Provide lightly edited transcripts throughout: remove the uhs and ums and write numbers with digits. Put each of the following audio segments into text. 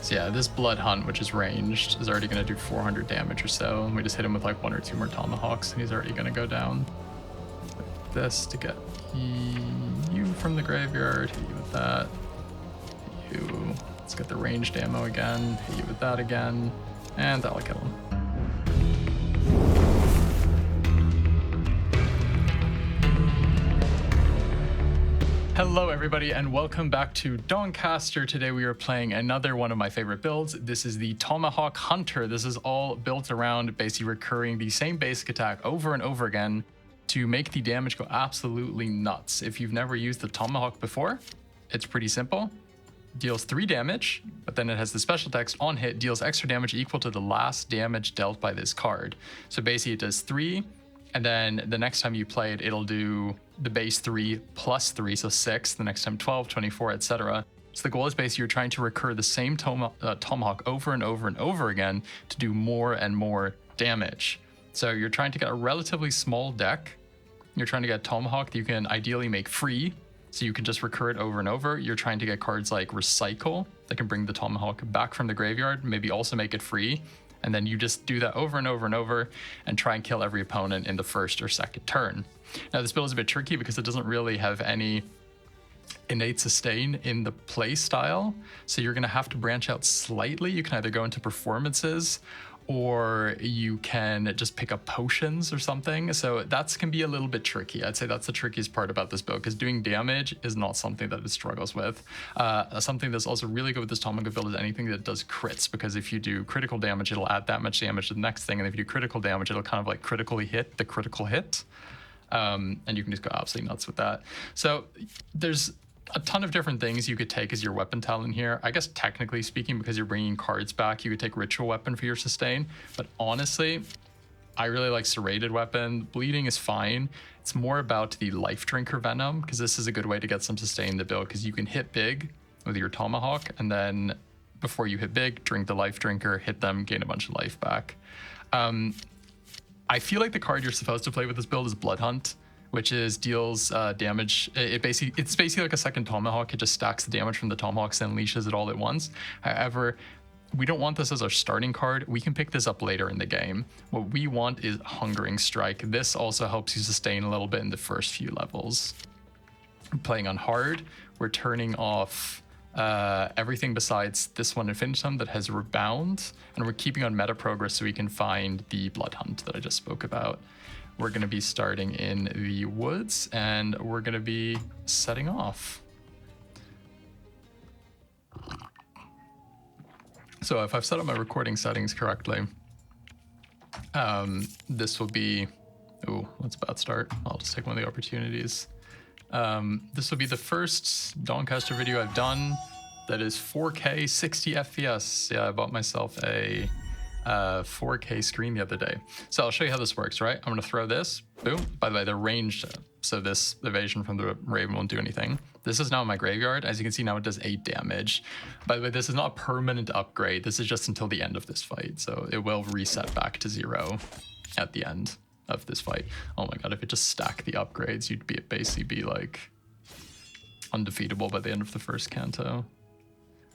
So yeah, this Blood Hunt, which is ranged, is already going to do 400 damage or so. And we just hit him with like 1 or 2 more Tomahawks, and he's already going to go down. Like this to get you from the graveyard. Hit you with that. Hit you. Let's get the ranged ammo again. Hit you with that again. And that'll kill him. Hello everybody and welcome back to Dawncaster. Today we are playing another one of my favorite builds. This is the Tomahawk Hunter. This is all built around basically recurring the same basic attack over and over again to make the damage go absolutely nuts. If you've never used the Tomahawk before, it's pretty simple. Deals 3 damage, but then it has the special text on hit, deals extra damage equal to the last damage dealt by this card. So basically it does 3, and then the next time you play it, it'll do the base 3 plus 3, so 6, the next time 12, 24, etc. So the goal is basically you're trying to recur the same Tomahawk over and over and over again to do more and more damage. So you're trying to get a relatively small deck. You're trying to get Tomahawk that you can ideally make free, so you can just recur it over and over. You're trying to get cards like Recycle that can bring the Tomahawk back from the graveyard, maybe also make it free. And then you just do that over and over and over and try and kill every opponent in the first or second turn. Now this build is a bit tricky because it doesn't really have any innate sustain in the play style. So you're gonna have to branch out slightly. You can either go into performances or you can just pick up potions or something. So that can be a little bit tricky. I'd say that's the trickiest part about this build, because doing damage is not something that it struggles with. Something that's also really good with this Tomahawk build is anything that does crits, because if you do critical damage, it'll add that much damage to the next thing. And if you do critical damage, it'll kind of like critically hit the critical hit. And you can just go absolutely nuts with that. So there's a ton of different things you could take as your weapon talent here. I guess technically speaking, because you're bringing cards back, you could take Ritual Weapon for your sustain. But honestly, I really like Serrated Weapon. Bleeding is fine. It's more about the Life Drinker Venom, because this is a good way to get some sustain in the build, because you can hit big with your Tomahawk, and then before you hit big, drink the Life Drinker, hit them, gain a bunch of life back. I feel like the card you're supposed to play with this build is Blood Hunt, which is deals damage. It's basically like a second Tomahawk. It just stacks the damage from the Tomahawks and unleashes it all at once. However, we don't want this as our starting card. We can pick this up later in the game. What we want is Hungering Strike. This also helps you sustain a little bit in the first few levels. Playing on hard, we're turning off everything besides this one Infinitum that has Rebound, and we're keeping on meta progress so we can find the Blood Hunt that I just spoke about. We're going to be starting in the woods, and we're going to be setting off. So if I've set up my recording settings correctly, this will be... Ooh, that's a bad start. I'll just take one of the opportunities. This will be the first Dawncaster video I've done that is 4K 60 FPS. Yeah, I bought myself a 4K screen the other day. So I'll show you how this works, right? I'm gonna throw this, boom. By the way, they're ranged, so this evasion from the Raven won't do anything. This is now in my graveyard. As you can see now, it does 8 damage. By the way, this is not a permanent upgrade. This is just until the end of this fight. So it will reset back to 0 at the end of this fight. Oh my god, if it just stacked the upgrades, you'd basically be like undefeatable by the end of the first Canto.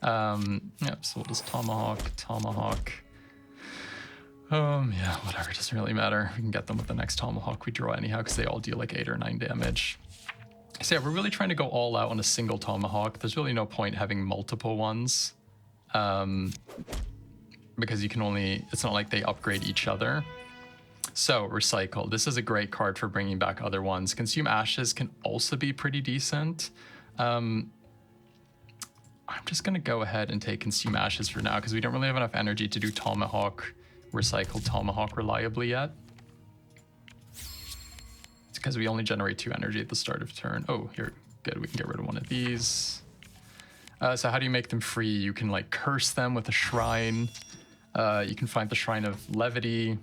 Yeah, so we'll just Tomahawk. Yeah, whatever, it doesn't really matter. We can get them with the next Tomahawk we draw anyhow, because they all deal like 8 or 9 damage. So yeah, we're really trying to go all out on a single Tomahawk. There's really no point having multiple ones, because you can only, it's not like they upgrade each other. So Recycle, this is a great card for bringing back other ones. Consume Ashes can also be pretty decent. I'm just gonna go ahead and take Consume Ashes for now, because we don't really have enough energy to do Recycle Tomahawk reliably yet. It's because we only generate 2 energy at the start of turn. Oh, here, good, we can get rid of one of these. So how do you make them free? You can like curse them with a shrine. You can find the Shrine of Levity.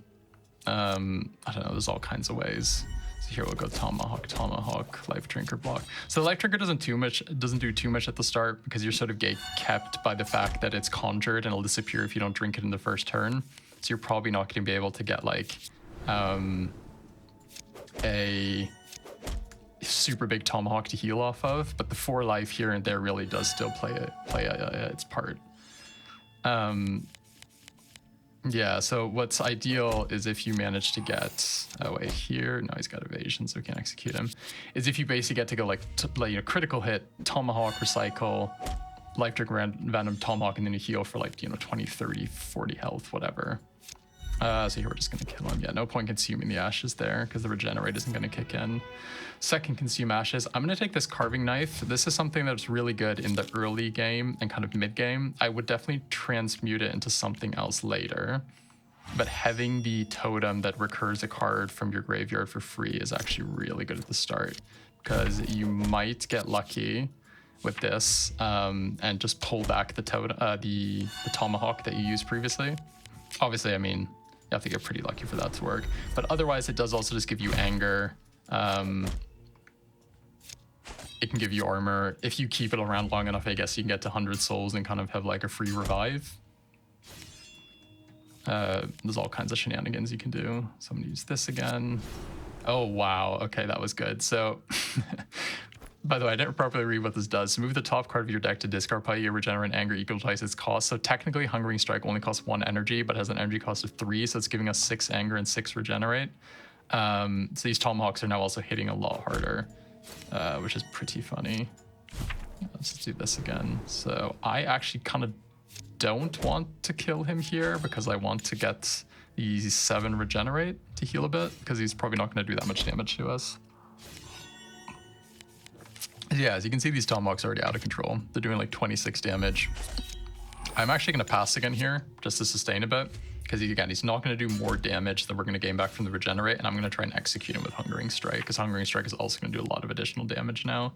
I don't know, there's all kinds of ways. So here we'll go Tomahawk, Life Drinker block. So the Life Drinker doesn't do too much at the start, because you're sort of kept by the fact that it's conjured and it'll disappear if you don't drink it in the first turn. So you're probably not going to be able to get like a super big Tomahawk to heal off of, but the 4 life here and there really does still play its part. Yeah, so what's ideal is if you manage to get, oh wait, here, no, he's got evasion, so we can't execute him, is if you basically get to go like, critical hit, Tomahawk, Recycle, Life Drink, Venom, Tomahawk, and then you heal for like, 20, 30, 40 health, whatever. So here we're just gonna kill him. Yeah, no point consuming the ashes there because the regenerate isn't gonna kick in. Second, consume ashes. I'm gonna take this carving knife. This is something that's really good in the early game and kind of mid game. I would definitely transmute it into something else later. But having the totem that recurs a card from your graveyard for free is actually really good at the start because you might get lucky with this and just pull back the totem, the tomahawk that you used previously. Obviously, I mean, you have to get pretty lucky for that to work. But otherwise, it does also just give you anger. It can give you armor. If you keep it around long enough, I guess you can get to 100 souls and kind of have like a free revive. There's all kinds of shenanigans you can do. So I'm gonna use this again. Oh, wow. Okay, that was good. So, by the way, I didn't properly read what this does. So move the top card of your deck to discard pile. You regenerate anger equal to twice its cost. So technically, Hungering Strike only costs 1 energy, but has an energy cost of 3. So it's giving us 6 anger and 6 regenerate. So these Tomahawks are now also hitting a lot harder, which is pretty funny. Let's do this again. So I actually kind of don't want to kill him here because I want to get these 7 regenerate to heal a bit because he's probably not going to do that much damage to us. Yeah, as you can see, these Tomahawks are already out of control. They're doing like 26 damage. I'm actually going to pass again here just to sustain a bit because again, he's not going to do more damage than we're going to gain back from the regenerate, and I'm going to try and execute him with Hungering Strike because Hungering Strike is also going to do a lot of additional damage now.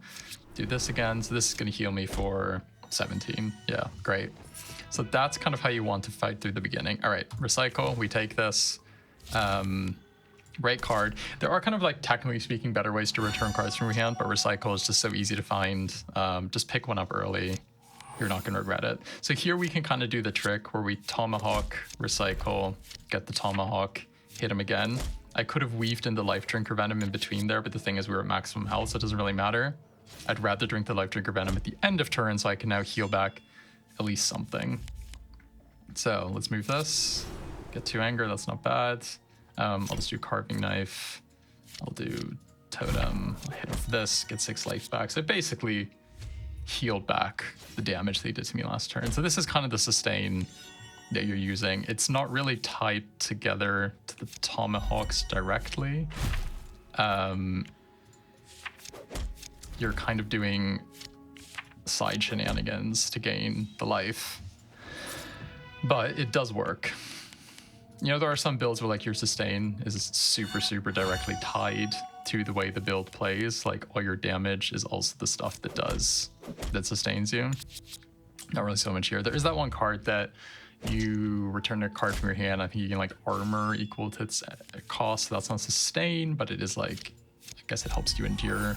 Do this again, so this is going to heal me for 17. Yeah, great. So that's kind of how you want to fight through the beginning. All right, recycle, we take this. Right card. There are kind of like, technically speaking, better ways to return cards from your hand, but recycle is just so easy to find. Just pick one up early. You're not going to regret it. So here we can kind of do the trick where we Tomahawk, recycle, get the Tomahawk, hit him again. I could have weaved in the Life Drinker Venom in between there, but the thing is we were at maximum health, so it doesn't really matter. I'd rather drink the Life Drinker Venom at the end of turn so I can now heal back at least something. So let's move this. Get 2 anger, that's not bad. I'll just do carving knife. I'll do totem. I'll hit him with this, get 6 life back. So basically healed back the damage that he did to me last turn. So this is kind of the sustain that you're using. It's not really tied together to the Tomahawks directly. You're kind of doing side shenanigans to gain the life. But it does work. You know, there are some builds where like your sustain is super, super directly tied to the way the build plays. Like all your damage is also the stuff that sustains you. Not really so much here. There is that one card that you return a card from your hand. I think you can like armor equal to its cost. So that's not sustain, but it is like, I guess it helps you endure.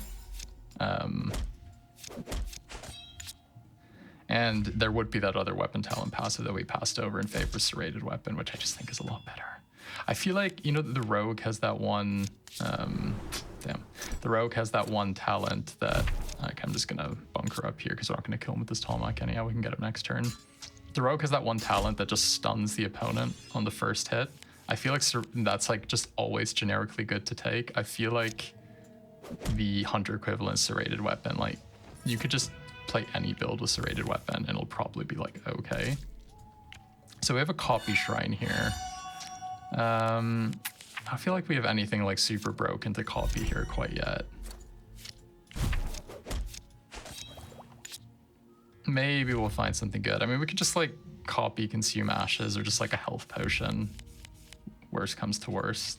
And there would be that other weapon talent passive that we passed over in favor of serrated weapon, which I just think is a lot better. I feel like, you know, the rogue has that one, the rogue has that one talent that, like, I'm just gonna bunker up here because we're not gonna kill him with this Tomahawk anyhow. We can get him next turn. The rogue has that one talent that just stuns the opponent on the first hit. I feel like that's like just always generically good to take. I feel like the hunter equivalent serrated weapon, like you could just play any build with serrated weapon and it'll probably be like okay. So we have a copy shrine here. I feel like we have anything like super broken to copy here quite yet. Maybe we'll find something good. I mean, we could just like copy consume ashes or just like a health potion. Worst comes to worst.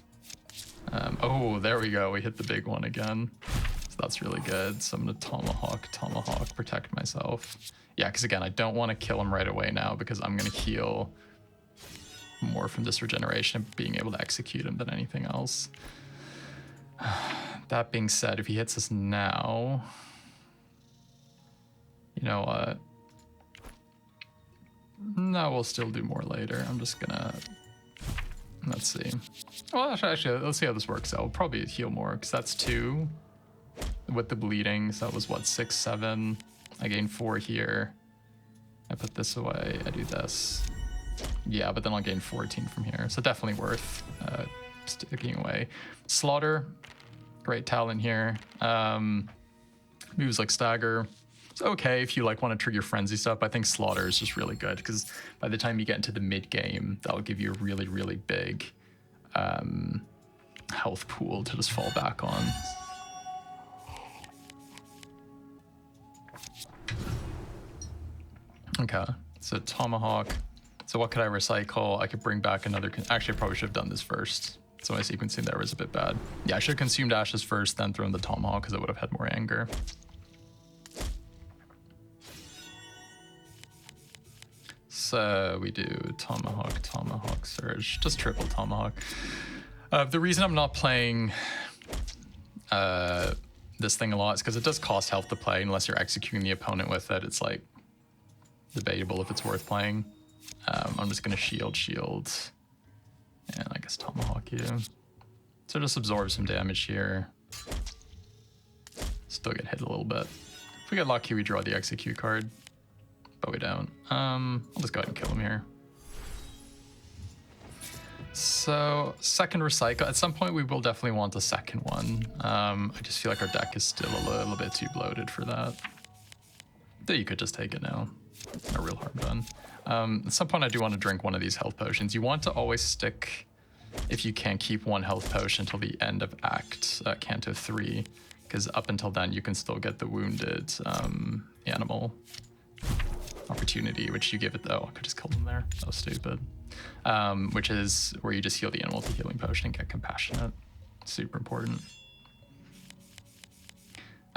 Oh, there we go. We hit the big one again. So that's really good. So I'm gonna Tomahawk, protect myself. Yeah, because again, I don't want to kill him right away now because I'm gonna heal more from this regeneration and being able to execute him than anything else. That being said, if he hits us now, you know what? No, we'll still do more later. I'm just gonna, let's see. Well, actually, let's see how this works out. We'll probably heal more because that's 2 with the bleeding. So that was what, 6, 7. I gained 4 here. I put this away, I do this. Yeah, but then I'll gain 14 from here. So definitely worth sticking away. Slaughter, great talent here. Moves like Stagger. It's okay if you like want to trigger frenzy stuff. I think Slaughter is just really good because by the time you get into the mid game, that'll give you a really, really big health pool to just fall back on. Okay, so Tomahawk. So what could I recycle? I could bring back another... Actually, I probably should have done this first. So my sequencing there was a bit bad. Yeah, I should have consumed ashes first, then thrown the Tomahawk because I would have had more anger. So we do Tomahawk, Tomahawk, Surge. Just triple Tomahawk. The reason I'm not playing this thing a lot is because it does cost health to play unless you're executing the opponent with it. It's like debatable if it's worth playing. I'm just gonna shield, and I guess Tomahawk you. So just absorb some damage here. Still get hit a little bit. If we get lucky, we draw the execute card, but we don't. I'll just go ahead and kill him here. So second recycle. At some point, we will definitely want a second one. I just feel like our deck is still a little bit too bloated for that. Though you could just take it now. No real harm done. At some point I do want to drink one of these health potions. You want to always stick, if you can, keep one health potion until the end of Canto 3, because up until then you can still get the wounded animal opportunity, which you give it. Oh, I could just kill them there. That was stupid. Which is where you just heal the animal with the healing potion and get compassionate. Super important.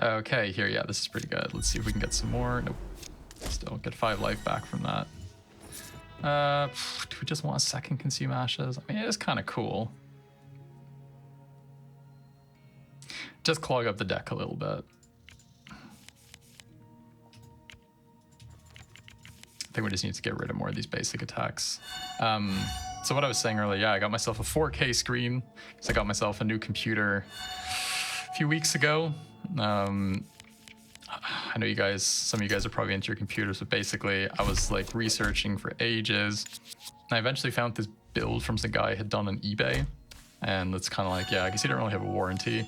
Okay, here, yeah, this is pretty good. Let's see if we can get some more. Nope. Still get 5 life back from that. Do we just want a second consume ashes? I mean, it is kind of cool. Just clog up the deck a little bit. I think we just need to get rid of more of these basic attacks. So what I was saying earlier, yeah, I got myself a 4K screen because I got myself a new computer a few weeks ago. I know you guys, some of you guys are probably into your computers, but basically I was like researching for ages. And I eventually found this build from some guy I had done on eBay. And it's kind of like, yeah, I guess he didn't really have a warranty,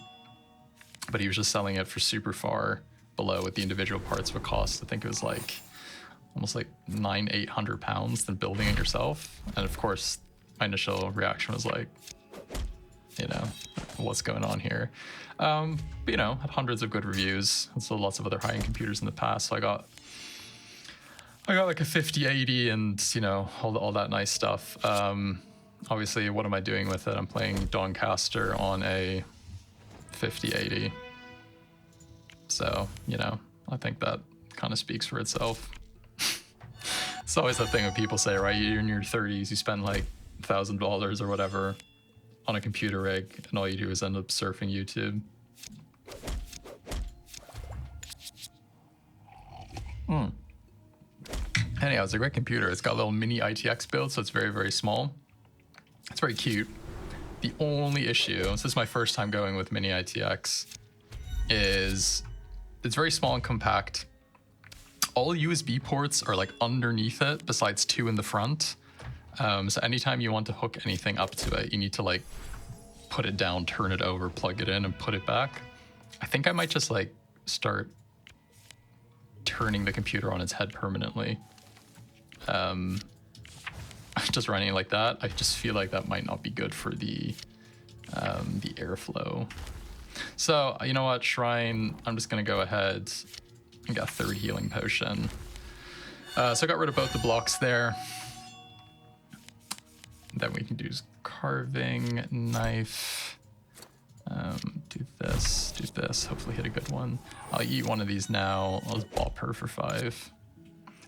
but he was just selling it for super far below what the individual parts would cost. I think it was like almost like £800 than building it yourself. And of course, my initial reaction was like, you know, what's going on here? But you know, had hundreds of good reviews and so lots of other high-end computers in the past. So I got like a 5080 and, you know, all that nice stuff. Obviously, what am I doing with it? I'm playing Dawncaster on a 5080. So, you know, I think that kind of speaks for itself. It's always that thing that people say, right? You're in your 30s, you spend like $1,000 or whatever on a computer rig, and all you do is end up surfing YouTube. Anyhow, it's a great computer. It's got a little mini ITX build, so it's very, very small. It's very cute. The only issue, so this is my first time going with mini ITX, is it's very small and compact. All USB ports are like underneath it, besides 2 in the front. So anytime you want to hook anything up to it, you need to like put it down, turn it over, plug it in, and put it back. I think I might just like start turning the computer on its head permanently. Just running it like that, I just feel like that might not be good for the airflow. So you know what, Shrine, I'm just gonna go ahead and get a 3rd healing potion. So I got rid of both the blocks there. Then we can do carving, knife, do this, hopefully hit a good one. I'll eat one of these now. I'll just bop her for 5.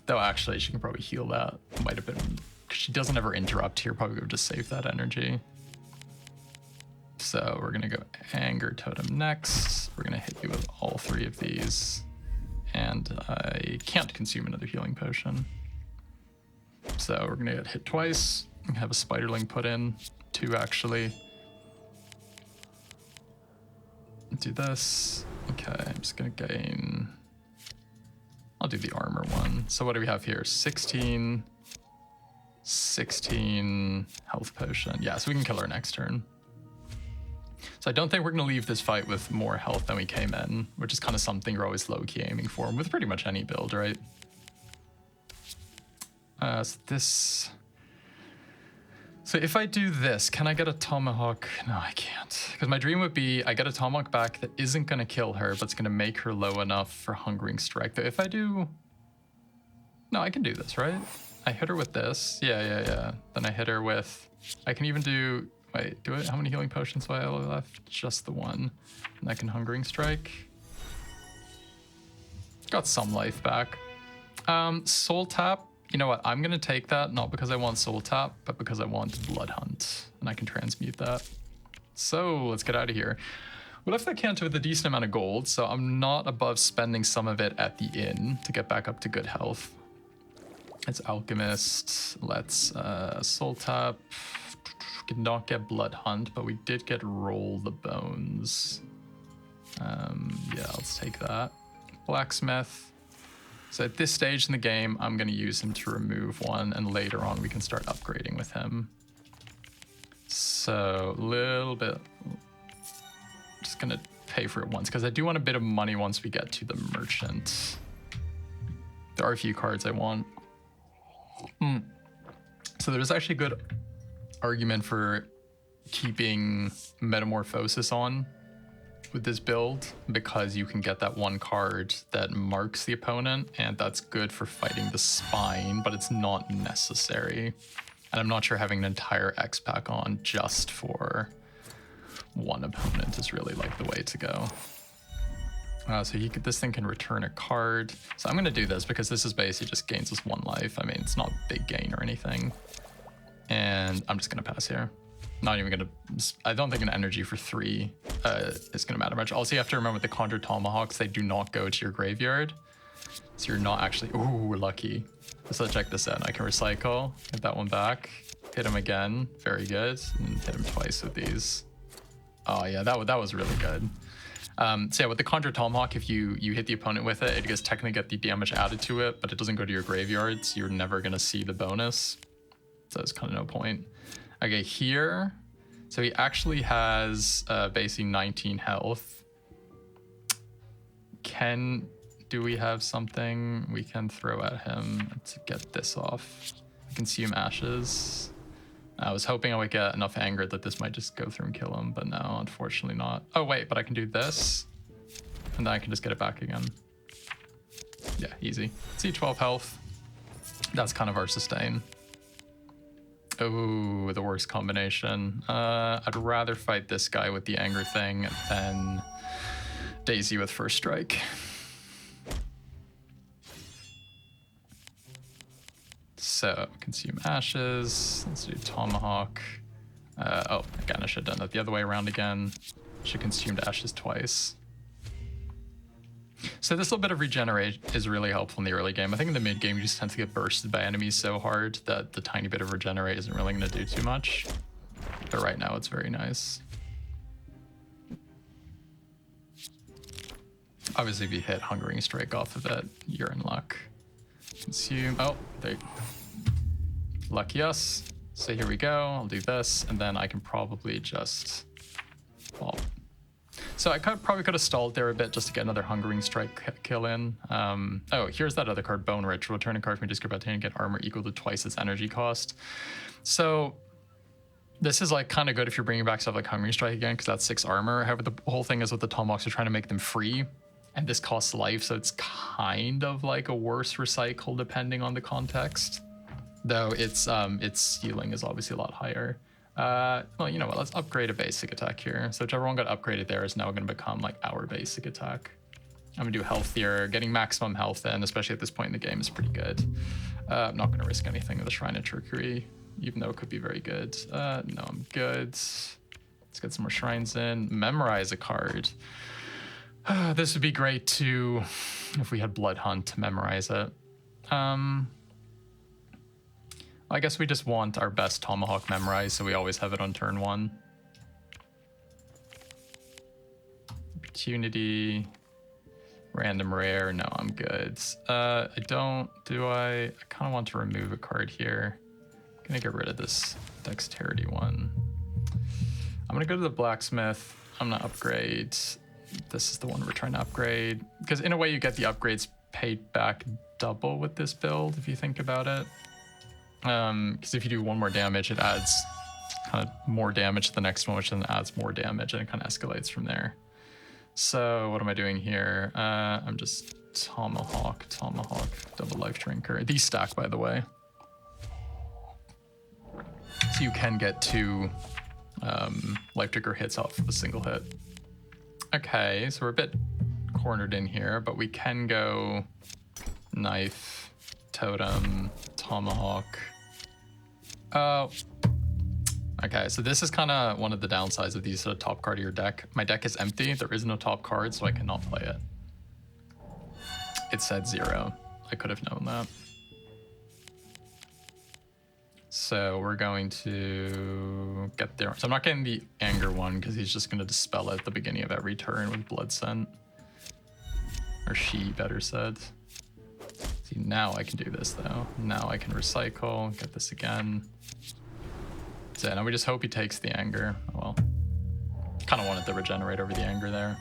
Though actually she can probably heal that. Might have been, because she doesn't ever interrupt here, probably would just save that energy. So we're gonna go Anger Totem next. We're gonna hit you with all 3 of these. And I can't consume another healing potion. So we're gonna get hit twice. Have a spiderling put in, 2 actually. Do this. Okay, I'm just gonna gain. I'll I'll do the armor one. So what do we have here? 16 health potion. Yeah, so we can kill her next turn. So I don't think we're going to leave this fight with more health than we came in, which is kind of something you're always low-key aiming for with pretty much any build, right? So if I do this, can I get a Tomahawk? No, I can't. Because my dream would be I get a Tomahawk back that isn't going to kill her, but it's going to make her low enough for Hungering Strike. Though if I do... No, I can do this, right? I hit her with this. Yeah. Then I hit her with... I can even do... Wait, do it? How many healing potions do I have left? Just the one. And I can Hungering Strike. Got some life back. Soul Tap. You know what? I'm going to take that, not because I want Soul Tap, but because I want Blood Hunt. And I can transmute that. So let's get out of here. We left that Canto with a decent amount of gold, so I'm not above spending some of it at the inn to get back up to good health. It's Alchemist. Let's Soul Tap. Did not get Blood Hunt, but we did get Roll the Bones. Yeah, let's take that. Blacksmith. So at this stage in the game, I'm going to use him to remove one, and later on we can start upgrading with him. So a little bit... Just going to pay for it once, because I do want a bit of money once we get to the merchant. There are a few cards I want. So there's actually a good argument for keeping Metamorphosis on with this build, because you can get that one card that marks the opponent, and that's good for fighting the spine, but it's not necessary. And I'm not sure having an entire X pack on just for one opponent is really like the way to go. So this thing can return a card. So I'm going to do this because this is basically just gains us 1 life. I mean, it's not a big gain or anything. And I'm just going to pass here. Not even going to... I don't think an energy for 3 is going to matter much. Also, you have to remember with the Conjure Tomahawks, they do not go to your graveyard. So you're not actually... Ooh, lucky. So check this out. I can recycle, get that one back, hit him again. Very good. And hit him twice with these. Oh, yeah, that was really good. So yeah, with the Conjure Tomahawk, if you hit the opponent with it, it does technically get the damage added to it, but it doesn't go to your graveyard, so you're never going to see the bonus. So it's kind of no point. Okay, here, so he actually has basically 19 health. Do we have something we can throw at him to get this off? Consume Ashes. I was hoping I would get enough anger that this might just go through and kill him, but no, unfortunately not. Oh wait, but I can do this, and then I can just get it back again. Yeah, easy. See, 12 health. That's kind of our sustain. Oh, the worst combination. I'd rather fight this guy with the anger thing than Daisy with first strike. So, consume ashes. Let's do Tomahawk. Oh, again, I should have done that the other way around again. Should consumed ashes twice. So this little bit of regenerate is really helpful in the early game. I think in the mid game, you just tend to get bursted by enemies so hard that the tiny bit of regenerate isn't really going to do too much. But right now, it's very nice. Obviously, if you hit Hungering Strike off of it, you're in luck. Consume. Oh, there. Lucky us. So here we go. I'll do this, and then I can probably just... Well, so I probably could have stalled there a bit just to get another Hungering Strike kill in. Oh, here's that other card, Bone Rich. Return a card from your discard by and get armor equal to twice its energy cost. So this is like kind of good if you're bringing back stuff like Hungering Strike again, because that's 6 armor. However, the whole thing is with the Tomahawks, you're trying to make them free, and this costs life, so it's kind of like a worse recycle depending on the context. Though its healing is obviously a lot higher. Well, you know what? Let's upgrade a basic attack here. So whichever one got upgraded there is now going to become like our basic attack. I'm going to do healthier. Getting maximum health in, especially at this point in the game, is pretty good. I'm not going to risk anything with the Shrine of Trickery, even though it could be very good. No, I'm good. Let's get some more shrines in. Memorize a card. This would be great too if we had Blood Hunt to memorize it. I guess we just want our best Tomahawk memorized, so we always have it on turn 1. Opportunity. Random rare. No, I'm good. I don't. Do I? I kind of want to remove a card here. I'm gonna get rid of this dexterity one. I'm gonna go to the blacksmith. I'm gonna upgrade. This is the one we're trying to upgrade. Because in a way you get the upgrades paid back double with this build, if you think about it. Because if you do one more damage, it adds kind of more damage to the next one, which then adds more damage, and it kind of escalates from there. So what am I doing here? I'm just Tomahawk, double life drinker. These stack, by the way. So you can get 2 life drinker hits off of a single hit. Okay, so we're a bit cornered in here, but we can go knife, totem, tomahawk. Oh. Okay, so this is kind of one of the downsides of these top card of your deck. My deck is empty. There is no top card, so I cannot play it. It said 0. I could have known that. So we're going to get there. So I'm not getting the anger one because he's just going to dispel it at the beginning of every turn with blood scent. Or she, better said. See, now I can do this though. Now I can recycle, get this again. So now we just hope he takes the anger. Oh, well, kind of wanted to regenerate over the anger there.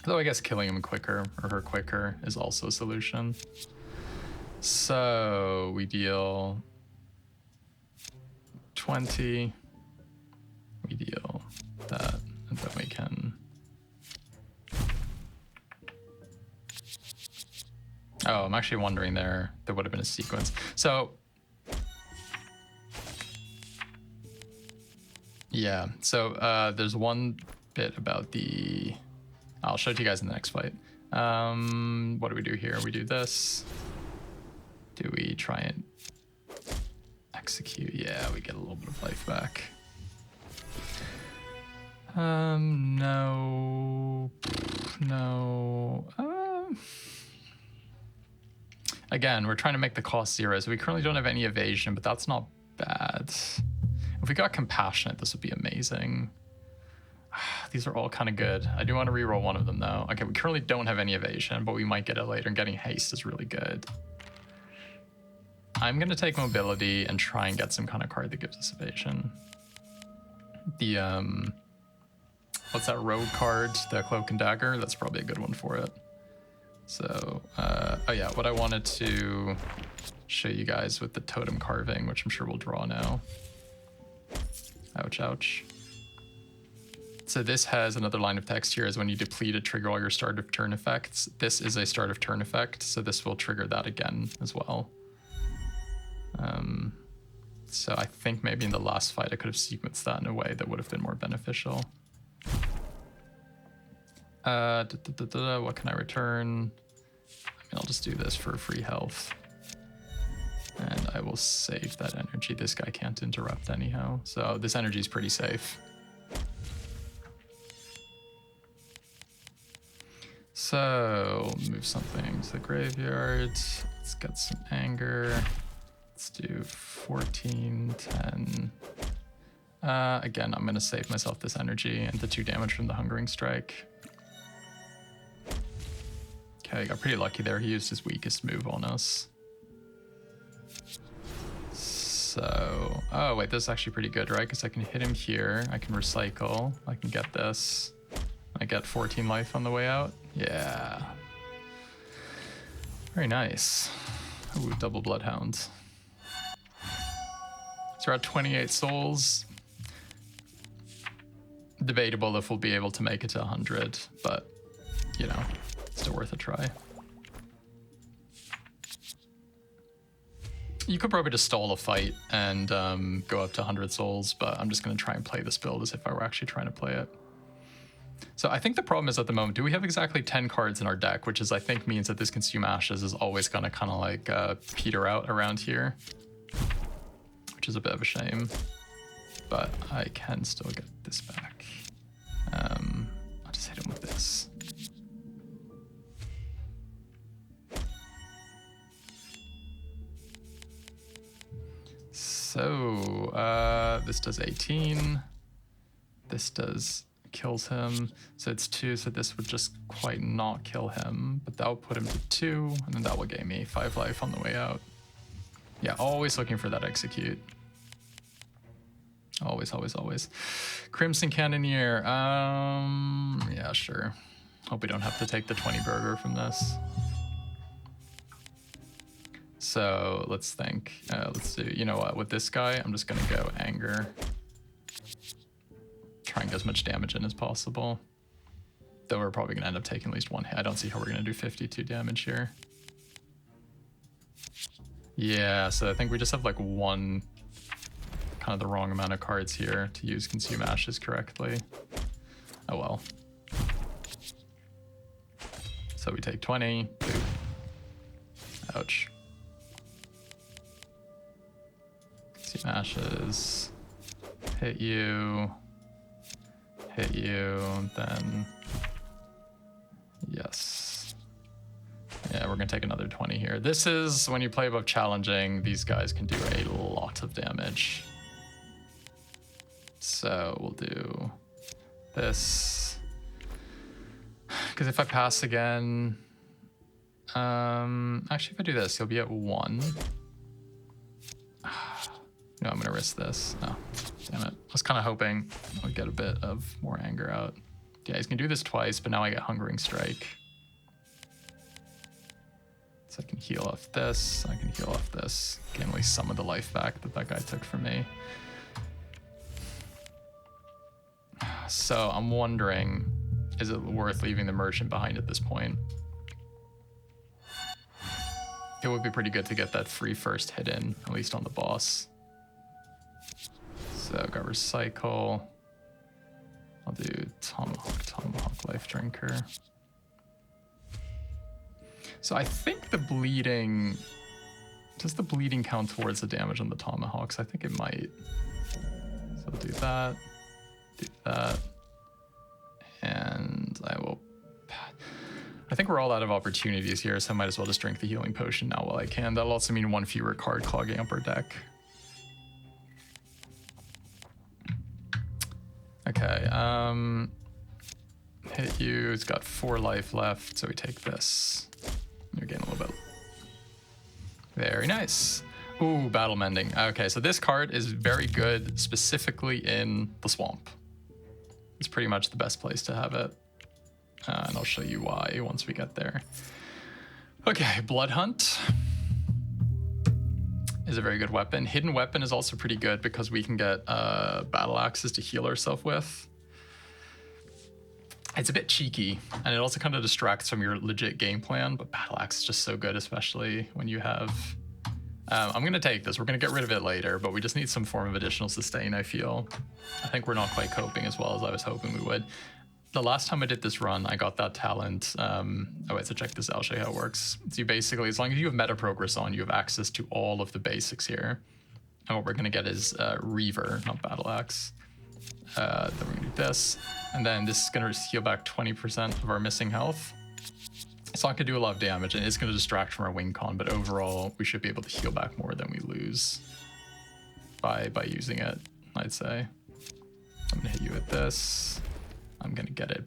Though I guess killing him quicker, or her quicker, is also a solution. So we deal 20. We deal that, and then we can... Oh, I'm actually wondering there would have been a sequence. So... Yeah, so there's one bit about the... I'll show it to you guys in the next fight. What do we do here? We do this. Do we try and execute? Yeah, we get a little bit of life back. No. Again, we're trying to make the cost 0, so we currently don't have any evasion, but that's not bad. If we got compassionate, this would be amazing. These are all kind of good. I do want to reroll one of them though. Okay, we currently don't have any evasion, but we might get it later, and getting haste is really good. I'm gonna take mobility and try and get some kind of card that gives us evasion. The what's that rogue card? The cloak and dagger. That's probably a good one for it. So, oh yeah, what I wanted to show you guys with the totem carving, which I'm sure we'll draw now. Ouch, ouch. So this has another line of text here, is when you deplete it, trigger all your start of turn effects. This is a start of turn effect, so this will trigger that again as well. So I think maybe in the last fight I could have sequenced that in a way that would have been more beneficial. What can I return? I mean, I'll just do this for free health. And I will save that energy. This guy can't interrupt anyhow. So this energy is pretty safe. So move something to the graveyard. Let's get some anger. Let's do 14, 10. Again, I'm gonna save myself this energy and the 2 damage from the Hungering Strike. Okay, I got pretty lucky there. He used his weakest move on us. So, oh wait, this is actually pretty good, right? Because I can hit him here, I can recycle, I can get this. I get 14 life on the way out. Yeah. Very nice. Ooh, double Bloodhound. So we're at 28 souls. Debatable if we'll be able to make it to 100, but, you know, still worth a try. You could probably just stall a fight and go up to 100 souls, but I'm just going to try and play this build as if I were actually trying to play it. So I think the problem is at the moment, do we have exactly 10 cards in our deck, which is I think means that this Consume Ashes is always going to kind of like peter out around here, which is a bit of a shame, but I can still get this back. I'll just hit him with this. So this does 18. This does, kills him. So it's 2, so this would just quite not kill him. But that would put him to 2, and then that will gain me 5 life on the way out. Yeah, always looking for that execute. Always, always, always. Crimson Cannoneer. Yeah, sure. Hope we don't have to take the 20 burger from this. So let's think. Let's do, you know what, with this guy, I'm just gonna go anger. Try and get as much damage in as possible. Though we're probably gonna end up taking at least 1 hit. I don't see how we're gonna do 52 damage here. Yeah, so I think we just have like one, kind of the wrong amount of cards here to use Consume Ashes correctly. Oh well. So we take 20. Boop. Ouch. Consume Ashes. Hit you. Hit you. Then. Yes. Yeah, we're gonna take another 20 here. This is when you play above challenging, these guys can do a lot of damage. So we'll do this. Because if I pass again, actually if I do this, he'll be at 1. No, I'm gonna risk this. Oh, damn it. I was kind of hoping I'll get a bit of more anger out. Yeah, he's gonna do this twice, but now I get Hungering Strike. So I can heal off this, I can heal off this. Gain at least some of the life back that that guy took from me. So I'm wondering, is it worth leaving the merchant behind at this point? It would be pretty good to get that free first hit in, at least on the boss. So got Recycle. I'll do Tomahawk Life Drinker. So I think the bleeding, does the bleeding count towards the damage on the Tomahawks? I think it might. So I'll do that. Do that, and I will. I think we're all out of opportunities here, so I might as well just drink the healing potion now while I can. That'll also mean 1 fewer card clogging up our deck. Okay, hit you. It's got 4 life left, so we take this. You're getting a little bit. Very nice. Ooh, Battle Mending. Okay, so this card is very good, specifically in the swamp. It's pretty much the best place to have it. And I'll show you why once we get there. Okay, Blood Hunt is a very good weapon. Hidden Weapon is also pretty good because we can get battle axes to heal ourselves with. It's a bit cheeky, and it also kind of distracts from your legit game plan, but battle axe is just so good, especially when you have... I'm going to take this. We're going to get rid of it later, but we just need some form of additional sustain, I feel. I think we're not quite coping as well as I was hoping we would. The last time I did this run, I got that talent. Oh wait, so check this out. I'll show you how it works. So you basically, as long as you have meta progress on, you have access to all of the basics here. And what we're going to get is Reaver, not Battle Axe. Then we're going to do this. And then this is going to heal back 20% of our missing health. It's not going to do a lot of damage, and it's going to distract from our wing con, but overall, we should be able to heal back more than we lose by using it, I'd say. I'm going to hit you with this. I'm going to get it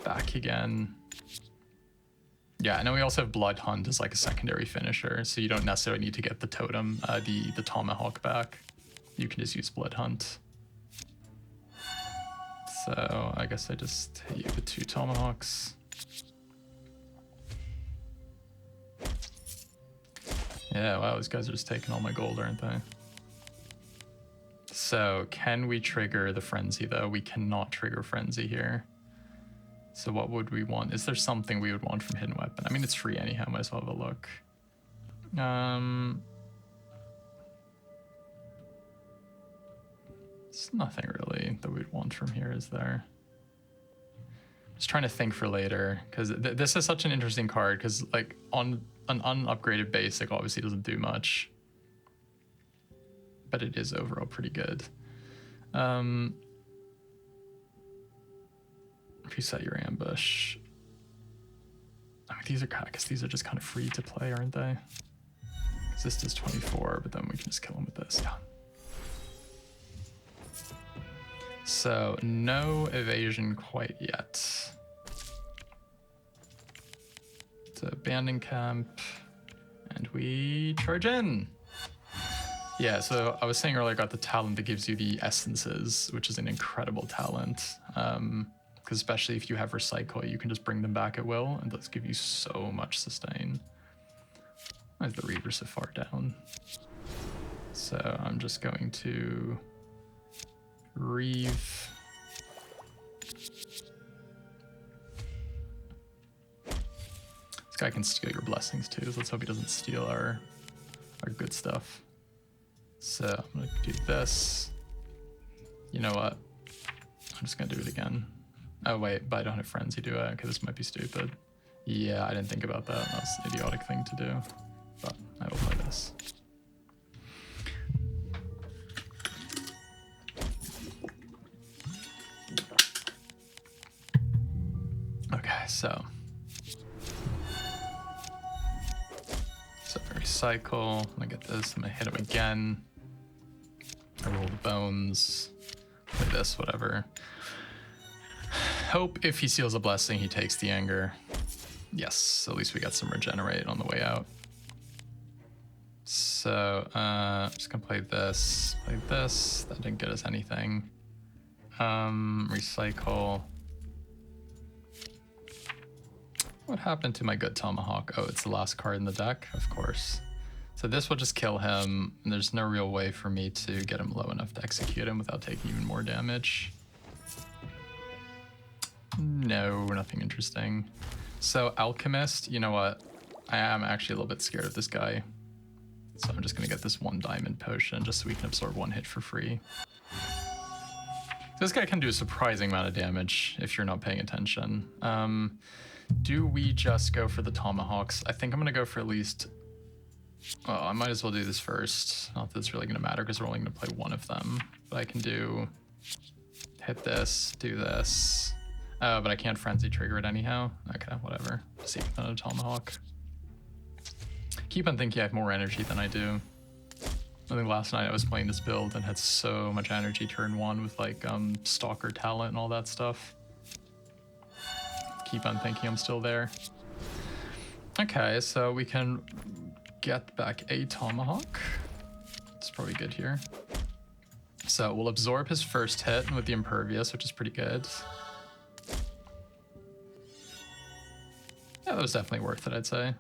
back again. Yeah, and then we also have Blood Hunt as like a secondary finisher, so you don't necessarily need to get the totem, the Tomahawk back. You can just use Blood Hunt. So I guess I just hit you with 2 Tomahawks. Yeah, wow, these guys are just taking all my gold, aren't they? So, can we trigger the Frenzy, though? We cannot trigger Frenzy here. So what would we want? Is there something we would want from Hidden Weapon? I mean, it's free anyhow, might as well have a look. There's nothing really that we'd want from here, is there? Just trying to think for later, because this is such an interesting card, because like on an unupgraded basic obviously doesn't do much, but it is overall pretty good. Reset your ambush. I mean, these are kind of, because these are just kind of free to play, aren't they? Because this does 24, but then we can just kill him with this. Yeah. So no evasion quite yet. So abandon camp, and we charge in. Yeah, so I was saying earlier I got the talent that gives you the essences, which is an incredible talent. Because especially if you have recycle, you can just bring them back at will, and those give you so much sustain. Why is the Reaver so far down? So I'm just going to Reeve. This guy can steal your blessings too, so let's hope he doesn't steal our good stuff. So I'm gonna do this. You know what? I'm just gonna do it again. Oh wait, but I don't have frenzy, do I? Okay, this might be stupid. Yeah, I didn't think about that. That's an idiotic thing to do. But I will play this. Okay, so recycle. I'm gonna get this. I'm gonna hit him again. I roll the bones. Play this, whatever. Hope if he steals a blessing, he takes the anger. Yes, at least we got some regenerate on the way out. So, I'm just gonna play this. Play this. That didn't get us anything. Recycle. What happened to my good Tomahawk? Oh, it's the last card in the deck, of course. So this will just kill him, and there's no real way for me to get him low enough to execute him without taking even more damage. No, nothing interesting. So Alchemist, you know what? I am actually a little bit scared of this guy. So I'm just gonna get this 1 diamond potion just so we can absorb 1 hit for free. This guy can do a surprising amount of damage if you're not paying attention. Do we just go for the Tomahawks? I think I'm gonna go for at least... Oh, I might as well do this first. Not that it's really gonna matter because we're only gonna play 1 of them. But I can do... hit this, do this. But I can't frenzy trigger it anyhow. Okay, whatever. See if another Tomahawk. Keep on thinking I have more energy than I do. I think last night I was playing this build and had so much energy turn 1 with like Stalker talent and all that stuff. Keep on thinking I'm still there. Okay, so we can get back a Tomahawk. It's probably good here. So we'll absorb his first hit with the Impervious, which is pretty good. Yeah, that was definitely worth it, I'd say.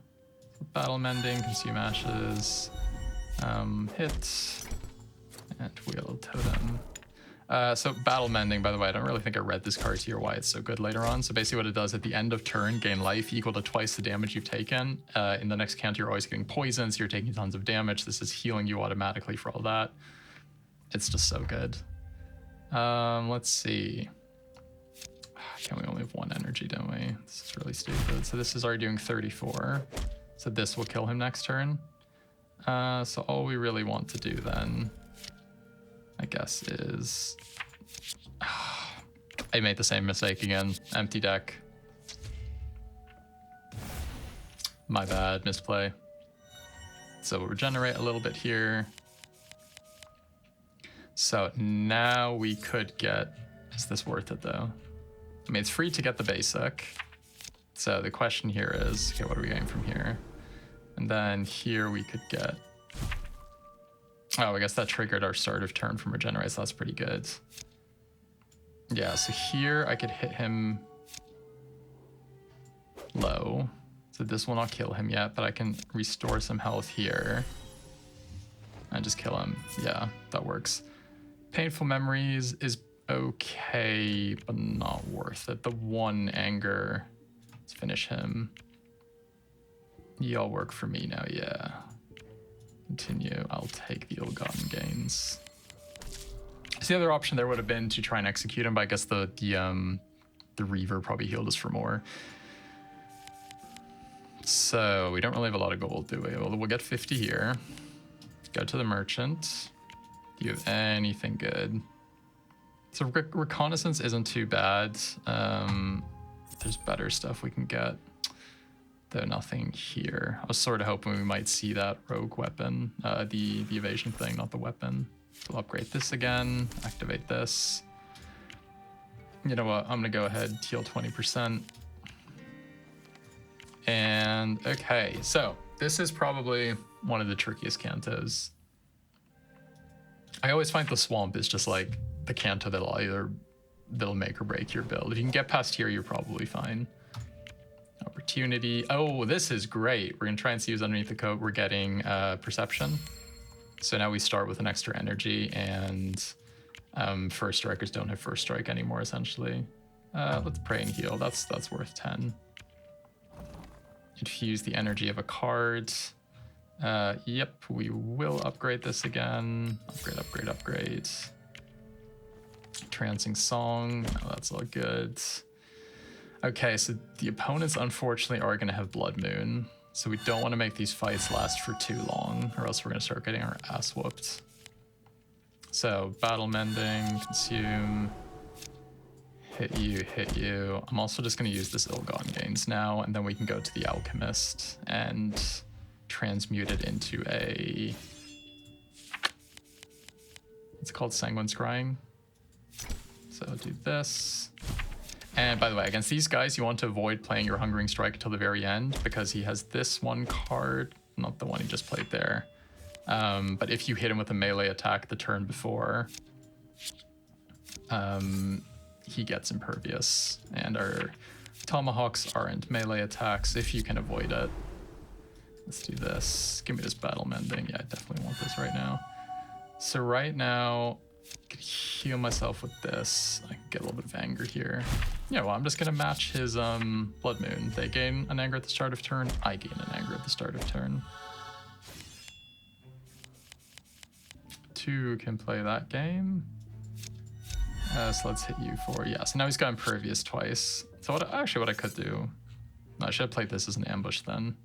Battle Mending, Consume Ashes, hit, and Wheel Totem. So Battle Mending, by the way, I don't really think I read this card here, why it's so good later on. So basically what it does at the end of turn, gain life equal to twice the damage you've taken. In the next count, you're always getting poisons, so you're taking tons of damage. This is healing you automatically for all that. It's just so good. Let's see. Can't we only have 1 energy, don't we? This is really stupid. So this is already doing 34. So this will kill him next turn. So all we really want to do then, I guess, is... I made the same mistake again. Empty deck. My bad, misplay. So we'll regenerate a little bit here. So now we could get... Is this worth it though? I mean, it's free to get the basic. So the question here is, okay, what are we getting from here? And then here we could get... Oh, I guess that triggered our start of turn from regenerate, so that's pretty good. Yeah, so here I could hit him low. So this will not kill him yet, but I can restore some health here. And just kill him. Yeah, that works. Painful Memories is okay, but not worth it. The 1 anger. Let's finish him. Y'all work for me now, yeah. Continue. I'll take the ill-gotten gains. So the other option there would have been to try and execute him, but I guess the Reaver probably healed us for more. So we don't really have a lot of gold, do we? Well, we'll get 50 here. Go to the merchant. Do you have anything good? So reconnaissance isn't too bad. There's better stuff we can get. Though nothing here. I was sort of hoping we might see that rogue weapon, the evasion thing, not the weapon. We'll upgrade this again, activate this. You know what? I'm gonna go ahead, heal 20%. And okay, so this is probably one of the trickiest Cantos. I always find the swamp is just like the Canto that'll make or break your build. If you can get past here, you're probably fine. Opportunity. Oh, this is great. We're gonna try and see who's underneath the coat. We're getting perception. So now we start with an extra energy, and first strikers don't have first strike anymore, essentially. Let's pray and heal. That's worth 10. Infuse the energy of a card. Yep, we will upgrade this again. Upgrade. Trancing Song. No, that's all good. Okay, so the opponents unfortunately are going to have Blood Moon. So we don't want to make these fights last for too long, or else we're going to start getting our ass whooped. So Battle Mending, Consume, hit you. I'm also just going to use this Ill-Gotten Gains now, and then we can go to the Alchemist and transmute it into a... It's called Sanguine Scrying. So do this. And by the way, against these guys, you want to avoid playing your Hungering Strike until the very end, because he has this one card, not the one he just played there. But if you hit him with a melee attack the turn before, he gets Impervious. And our Tomahawks aren't melee attacks if you can avoid it. Let's do this. Give me this Battle Mending. Yeah, I definitely want this right now. So right now, I can heal myself with this. I can get a little bit of anger here. Yeah, well, I'm just gonna match his Blood Moon. They gain an anger at the start of turn. I gain an anger at the start of turn. 2 can play that game. So let's hit you for, yeah. So now he's got Impervious twice. So what I could do, no, I should have played this as an ambush then.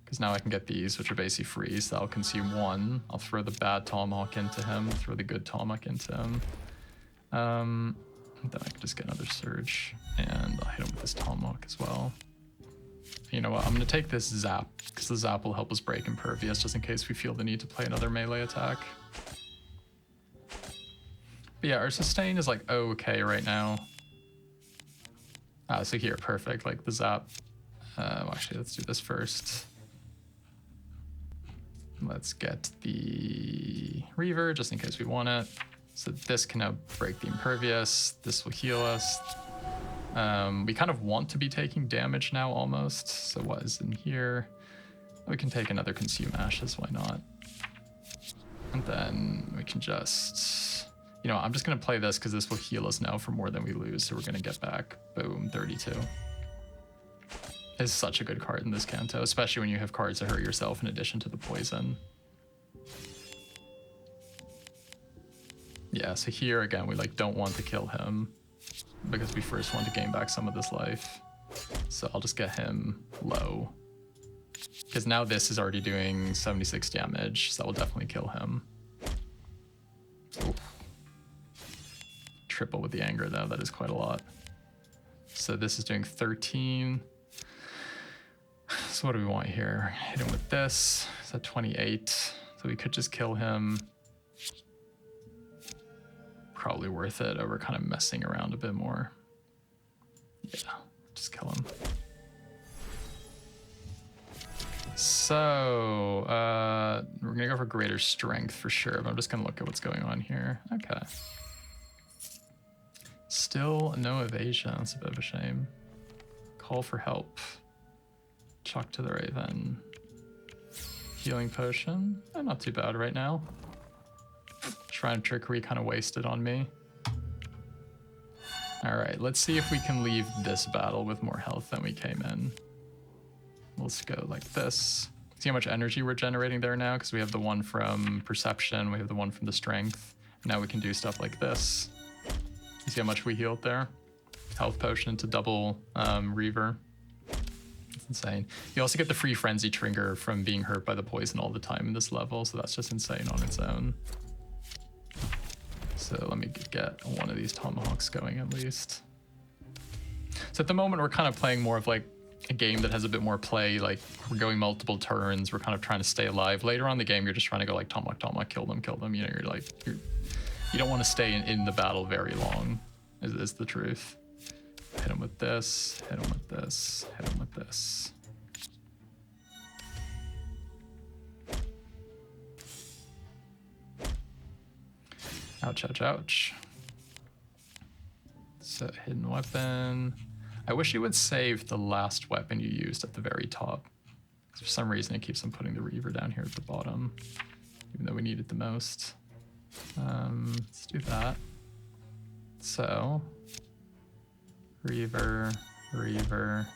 Because now I can get these, which are basically free, so I'll consume 1. I'll throw the bad Tomahawk into him, throw the good Tomahawk into him. Then I can just get another Surge, and I'll hit him with this Tomahawk as well. You know what, I'm going to take this Zap, because the Zap will help us break Impervious, just in case we feel the need to play another melee attack. But yeah, our sustain is like okay right now. So here, perfect, like the Zap. Well, actually, let's do this first. Let's get the Reaver, just in case we want it. So this can now break the Impervious. This will heal us. We kind of want to be taking damage now, almost. So what is in here? We can take another Consume Ashes, why not? And then we can just... You know, I'm just going to play this because this will heal us now for more than we lose. So we're going to get back, boom, 32. Is such a good card in this Canto, especially when you have cards that hurt yourself in addition to the poison. Yeah, so here again, we like don't want to kill him because we first want to gain back some of this life. So I'll just get him low. Because now this is already doing 76 damage, so that will definitely kill him. Oof. Triple with the anger though, that is quite a lot. So this is doing 13. So what do we want here? Hit him with this. It's at 28. So we could just kill him. Probably worth it over kind of messing around a bit more. Yeah, just kill him. So we're gonna go for greater strength for sure, but I'm just gonna look at what's going on here. Okay. Still no evasion, that's a bit of a shame. Call for help. Chalk to the Raven. Healing Potion. Not too bad right now. Shrine of Trickery kind of wasted on me. Alright, let's see if we can leave this battle with more health than we came in. Let's go like this. See how much energy we're generating there now? Because we have the one from Perception, we have the one from the Strength. Now we can do stuff like this. You see how much we healed there? Health Potion to double Reaver. Insane. You also get the free frenzy trigger from being hurt by the poison all the time in this level, so that's just insane on its own. So let me get one of these Tomahawks going at least. So at the moment we're kind of playing more of like a game that has a bit more play, like we're going multiple turns, we're kind of trying to stay alive. Later on in the game you're just trying to go like Tomahawk, kill them, you know, you don't want to stay in the battle very long. is the truth. Hit him with this, hit him with this, hit him with this. Ouch, ouch, ouch. So hidden weapon. I wish you would save the last weapon you used at the very top. For some reason it keeps on putting the Reaver down here at the bottom, even though we need it the most. Let's do that. So, Reaver, Reaver,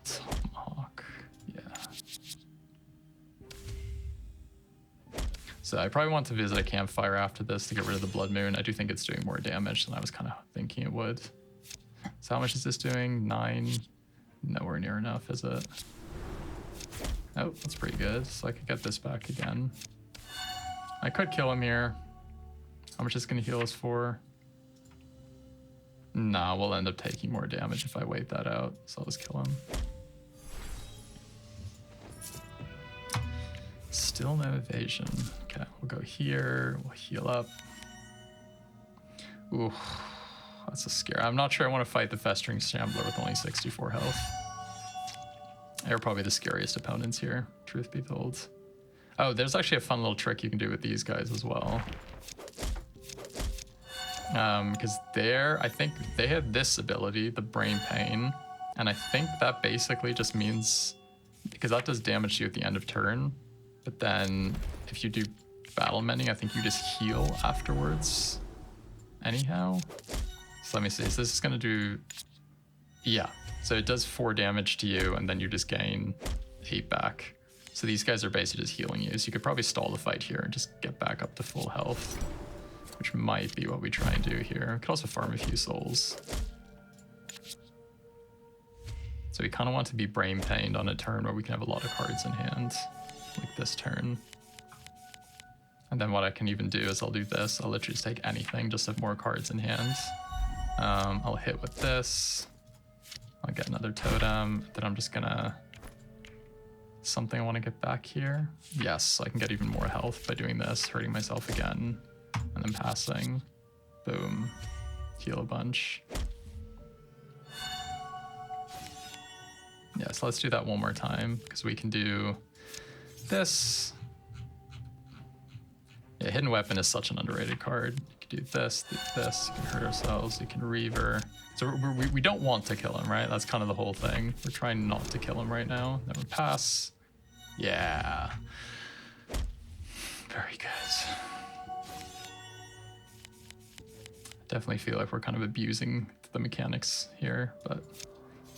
Tomahawk, yeah. So I probably want to visit a campfire after this to get rid of the Blood Moon. I do think it's doing more damage than I was kind of thinking it would. So how much is this doing? 9? Nowhere near enough, is it? Oh, that's pretty good. So I could get this back again. I could kill him here. How much is it going to heal us for? Nah, we'll end up taking more damage if I wait that out. So I'll just kill him. Still no evasion. Okay, we'll go here. We'll heal up. Ooh, that's a scare. I'm not sure I want to fight the Festering Shambler with only 64 health. They're probably the scariest opponents here, truth be told. Oh, there's actually a fun little trick you can do with these guys as well. Because I think they have this ability, the Brain Pain, and I think that basically just means, because that does damage to you at the end of turn, but then if you do Battle Mending, I think you just heal afterwards anyhow. So let me see, so this is going to do, yeah, so it does 4 damage to you, and then you just gain 8 back. So these guys are basically just healing you, so you could probably stall the fight here and just get back up to full health, which might be what we try and do here. We could also farm a few souls. So we kind of want to be Brain Pained on a turn where we can have a lot of cards in hand, like this turn. And then what I can even do is I'll do this. I'll literally just take anything, just have more cards in hand. I'll hit with this. I'll get another totem. Then I'm just gonna... Something I want to get back here. Yes, I can get even more health by doing this, hurting myself again. And then passing. Boom. Heal a bunch. Yeah, so let's do that one more time, because we can do this. Yeah, Hidden Weapon is such an underrated card. You can do this, you can hurt ourselves, you can Reaver. So we don't want to kill him, right? That's kind of the whole thing. We're trying not to kill him right now. Then we pass. Yeah. Very good. Definitely feel like we're kind of abusing the mechanics here, but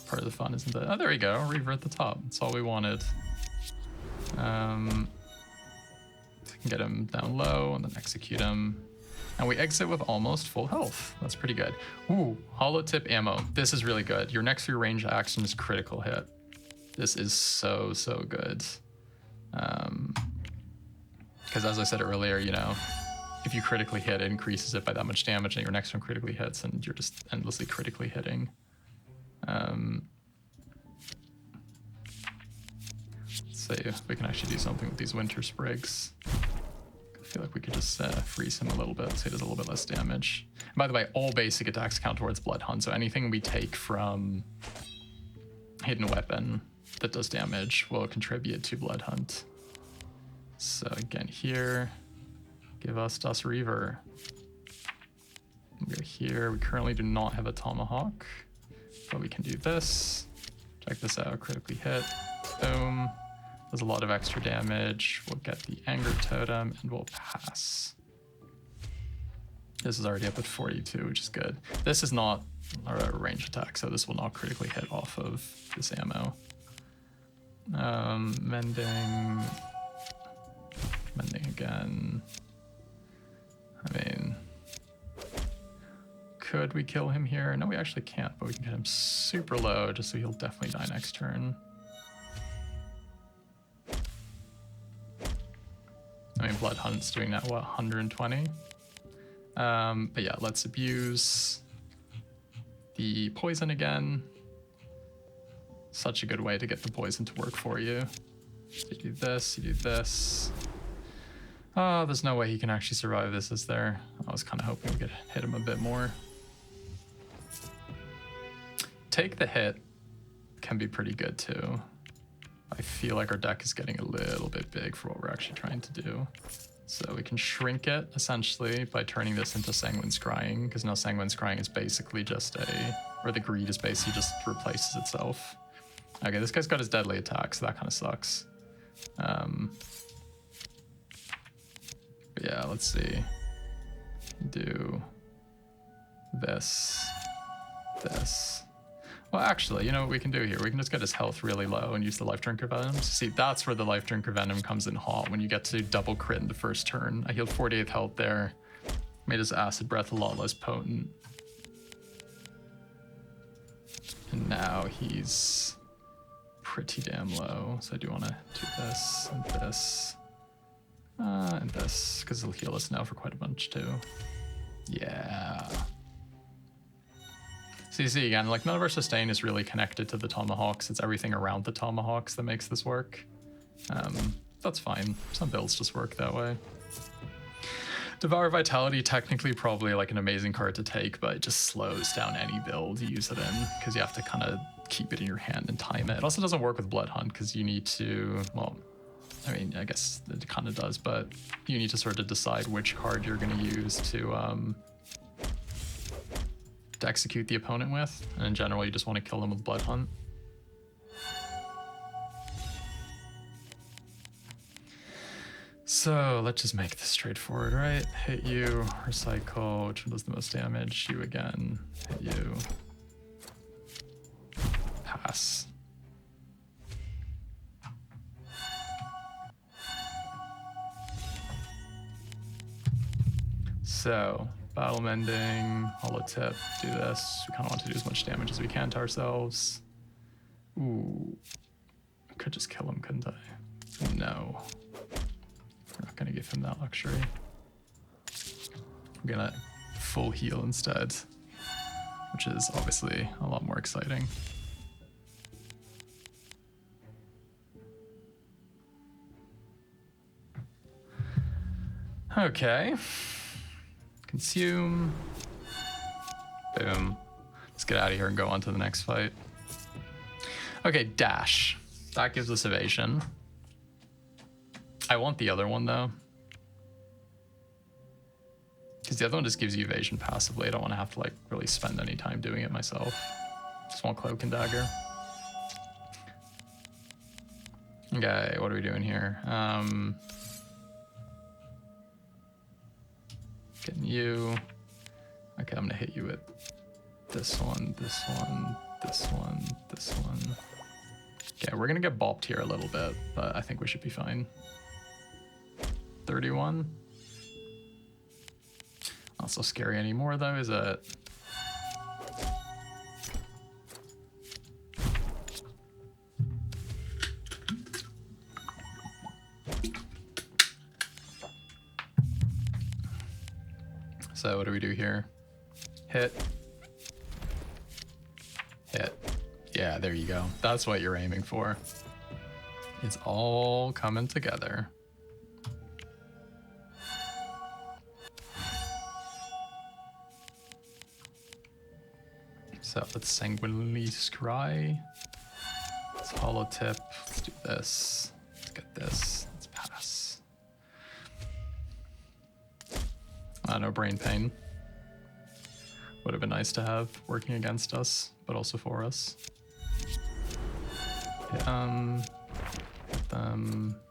part of the fun, isn't it? Oh, there we go. Reaver at the top. That's all we wanted. We can get him down low and then execute him. And we exit with almost full health. That's pretty good. Ooh, hollow tip ammo. This is really good. Your next 3 range action is critical hit. This is so, so good. Because as I said earlier, you know, if you critically hit, it increases it by that much damage, and your next one critically hits, and you're just endlessly critically hitting. Let's see if we can actually do something with these Winter Sprigs. I feel like we could just freeze him a little bit so he does a little bit less damage. And by the way, all basic attacks count towards Blood Hunt, so anything we take from Hidden Weapon that does damage will contribute to Blood Hunt. So again here, give us Das Reaver. We're here. We currently do not have a Tomahawk, but we can do this. Check this out, critically hit, boom. Does a lot of extra damage. We'll get the Anger Totem and we'll pass. This is already up at 42, which is good. This is not a range attack, so this will not critically hit off of this ammo. Mending again. I mean, could we kill him here? No, we actually can't, but we can get him super low just so he'll definitely die next turn. I mean, Blood Hunt's doing that, what, 120? But yeah, let's abuse the poison again. Such a good way to get the poison to work for you. So you do this, you do this. Oh, there's no way he can actually survive this, is there? I was kind of hoping we could hit him a bit more. take the hit can be pretty good too. I feel like our deck is getting a little bit big for what we're actually trying to do. So we can shrink it essentially by turning this into Sanguine Scrying, because now Sanguine Scrying is basically just or the greed is basically just replaces itself. Okay, this guy's got his deadly attack, so that kind of sucks. But yeah, let's see. Do this. Well, actually, you know what we can do here? We can just get his health really low and use the Life Drinker Venom. See, that's where the Life Drinker Venom comes in hot, when you get to double crit in the first turn. I healed 48 health there. Made his Acid Breath a lot less potent. And now he's pretty damn low. So I do want to do this and this. And this, because it'll heal us now for quite a bunch too. Yeah. So you see again, like none of our sustain is really connected to the Tomahawks. It's everything around the Tomahawks that makes this work. That's fine. Some builds just work that way. Devour Vitality, technically probably like an amazing card to take, but it just slows down any build you use it in, because you have to kind of keep it in your hand and time it. It also doesn't work with Blood Hunt, because you need to, well, I mean, I guess it kind of does, but you need to sort of decide which card you're going to use to execute the opponent with. And in general, you just want to kill them with Blood Hunt. So let's just make this straightforward, right? Hit you, recycle, which one does the most damage? You again, hit you, pass. So, battle mending, holo tip, do this. We kind of want to do as much damage as we can to ourselves. Ooh, I could just kill him, couldn't I? No. We're not gonna give him that luxury. We're gonna full heal instead, which is obviously a lot more exciting. Okay. Consume. Boom. Let's get out of here and go on to the next fight. Okay, dash. That gives us evasion. I want the other one though, because the other one just gives you evasion passively. I don't want to have to like really spend any time doing it myself. Just want Cloak and Dagger. Okay, what are we doing here? Getting you. Okay, I'm gonna hit you with this one, this one, this one, this one. Okay, we're gonna get bopped here a little bit, but I think we should be fine. 31. Not so scary anymore though, is it? So what do we do here? Hit. Hit. Yeah, there you go. That's what you're aiming for. It's all coming together. So let's sanguinely scry. Let's holo tip. Let's do this. Let's get this. Let's pass. No brain pain. Would have been nice to have working against us, but also for us. Hit them.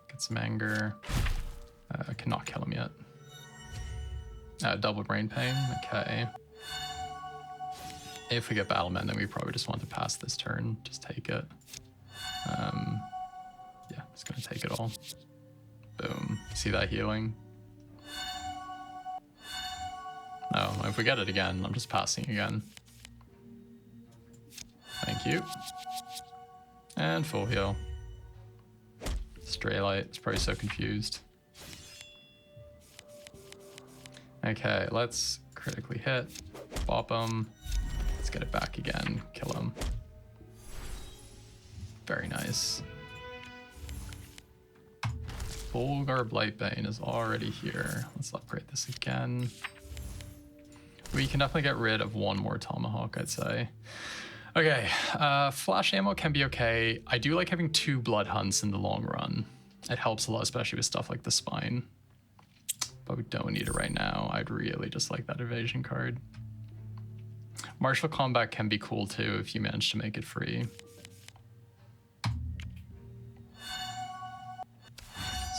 Get some anger. I cannot kill him yet. Double brain pain. Okay. If we get Battle Men, then we probably just want to pass this turn. Just take it. Yeah, just gonna take it all. Boom. See that healing? No, if we get it again, I'm just passing again. Thank you. And full heal. Straylight is probably so confused. Okay, let's critically hit. Bop him. Let's get it back again. Kill him. Very nice. Fulgar Blightbane is already here. Let's upgrade this again. We can definitely get rid of one more Tomahawk, I'd say. Okay, flash ammo can be okay. I do like having 2 blood hunts in the long run. It helps a lot, especially with stuff like the spine. But we don't need it right now. I'd really just like that evasion card. Martial combat can be cool too if you manage to make it free.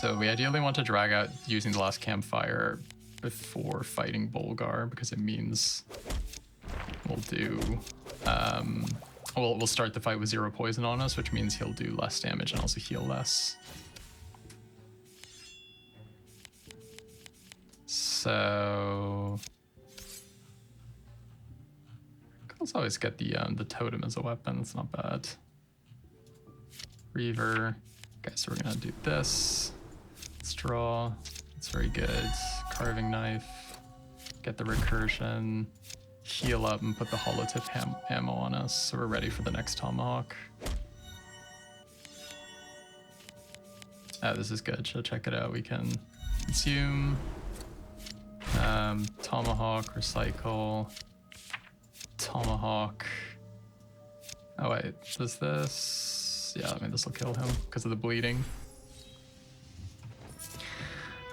So we ideally want to drag out using the last campfire before fighting Bolgar, because it means we'll do we'll start the fight with 0 poison on us, which means he'll do less damage and also heal less. So let's always get the totem as a weapon. It's not bad. Reaver. Okay, so we're gonna do this. Let's draw. It's very good. Carving knife. Get the recursion. Heal up and put the holotip ammo on us, so we're ready for the next Tomahawk. Oh, this is good. So check it out. We can consume. Tomahawk, recycle. Tomahawk. Oh wait, does this? Yeah, I mean this will kill him because of the bleeding.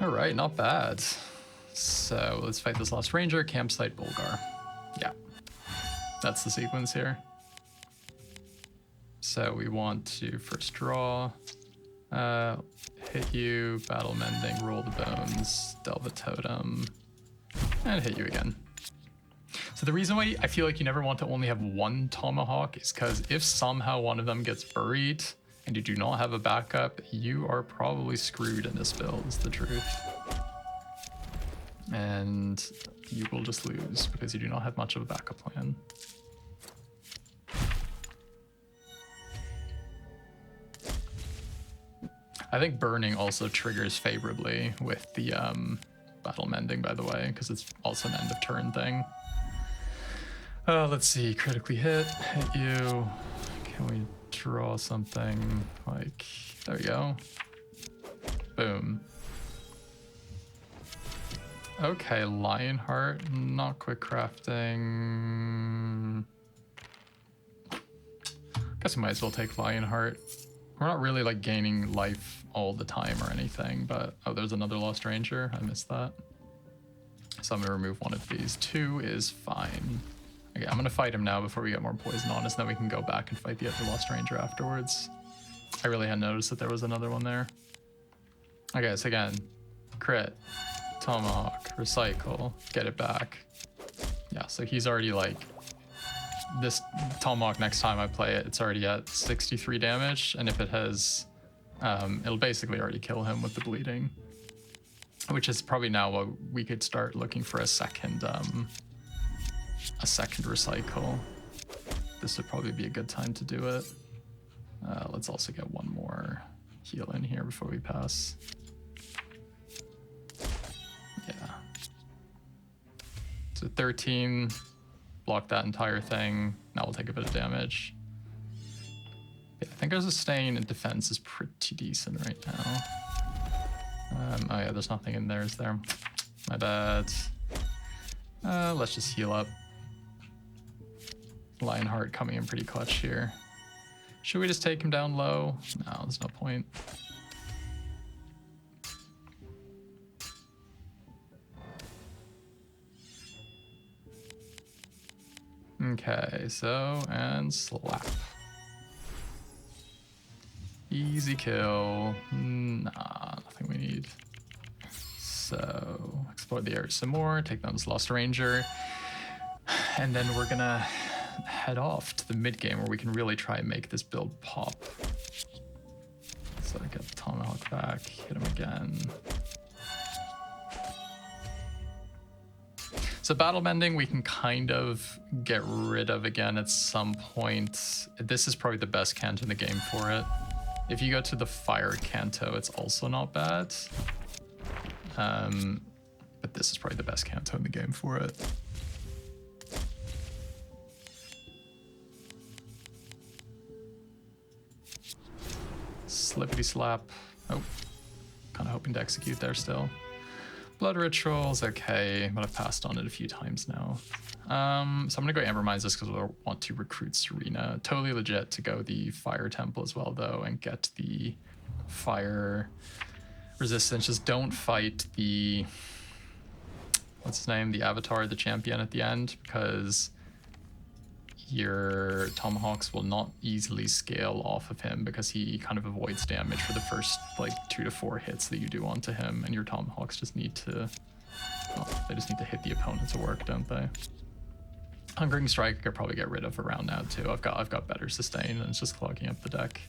All right, not bad. So let's fight this last ranger, campsite Bolgar. Yeah, that's the sequence here. So we want to first draw, hit you, battle mending, roll the bones, delve a totem, and hit you again. So the reason why I feel like you never want to only have 1 Tomahawk is because if somehow one of them gets buried and you do not have a backup, you are probably screwed in this build, is the truth. And you will just lose because you do not have much of a backup plan. I think burning also triggers favorably with the battle mending, by the way, because it's also an end of turn thing. Let's see, critically hit you. Can we draw something like, there we go. Boom. Okay, Lionheart, not quick crafting. Guess we might as well take Lionheart. We're not really like gaining life all the time or anything, but oh, there's another Lost Ranger. I missed that. So I'm gonna remove one of these. 2 is fine. Okay, I'm gonna fight him now before we get more poison on us, and then we can go back and fight the other Lost Ranger afterwards. I really hadn't noticed that there was another one there. Okay, so again, crit, Tomahawk, recycle, get it back. Yeah, so he's already like, this Tomahawk, next time I play it, it's already at 63 damage, and if it has, it'll basically already kill him with the bleeding. Which is probably now what we could start looking for a second recycle. This would probably be a good time to do it. Let's also get one more heal in here before we pass. Yeah. So 13, block that entire thing. Now we'll take a bit of damage. Yeah, I think our sustain and defense is pretty decent right now. Oh yeah, there's nothing in there, is there? My bad. Let's just heal up. Lionheart coming in pretty clutch here. Should we just take him down low? No, there's no point. Okay, so, and slap. Easy kill. Nah, nothing we need. So, explore the area some more, take down this Lost Ranger, and then we're gonna head off to the mid game where we can really try and make this build pop. So I get the Tomahawk back, hit him again. So battle mending we can kind of get rid of again at some point. This is probably the best Canto in the game for it. If you go to the fire Canto, it's also not bad. But this is probably the best Canto in the game for it. Slippity slap. Oh, kind of hoping to execute there still. Blood Ritual's okay, but I've passed on it a few times now. So I'm gonna go Amber Mines just because I want to recruit Serena. Totally legit to go the Fire Temple as well though and get the fire resistance. Just don't fight the, what's his name? The Avatar, the champion at the end, because your Tomahawks will not easily scale off of him because he kind of avoids damage for the first like 2 to 4 hits that you do onto him, and your Tomahawks just need to, well, they just need to hit the opponent to work, don't they? Hungering Strike I could probably get rid of around now too. I've got better sustain and it's just clogging up the deck.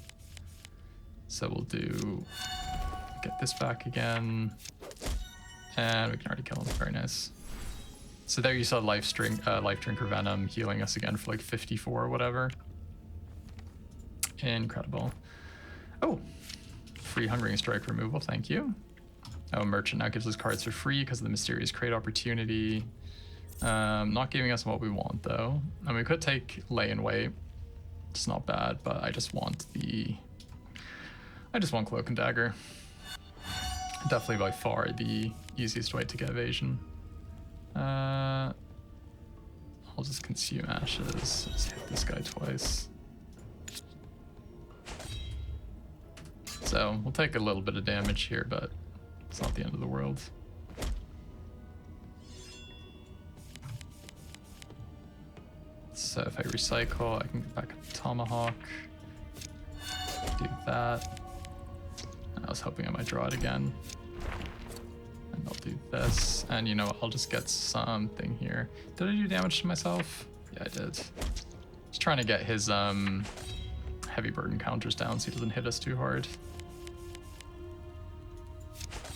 So we'll do, get this back again, and we can already kill him. Very nice. So there you saw Life Drinker Venom healing us again for like 54 or whatever. Incredible. Oh, free Hungering Strike removal, thank you. Oh, Merchant now gives us cards for free because of the Mysterious Crate opportunity. Not giving us what we want though. I mean, we could take Lay in Wait. It's not bad, but I just want Cloak and Dagger. Definitely by far the easiest way to get evasion. I'll just consume ashes. Just hit this guy twice. So we'll take a little bit of damage here, but it's not the end of the world. So if I recycle, I can get back a Tomahawk. Do that. I was hoping I might draw it again. And I'll do this. And you know what, I'll just get something here. Did I do damage to myself? Yeah, I did. Just trying to get his heavy burden counters down so he doesn't hit us too hard.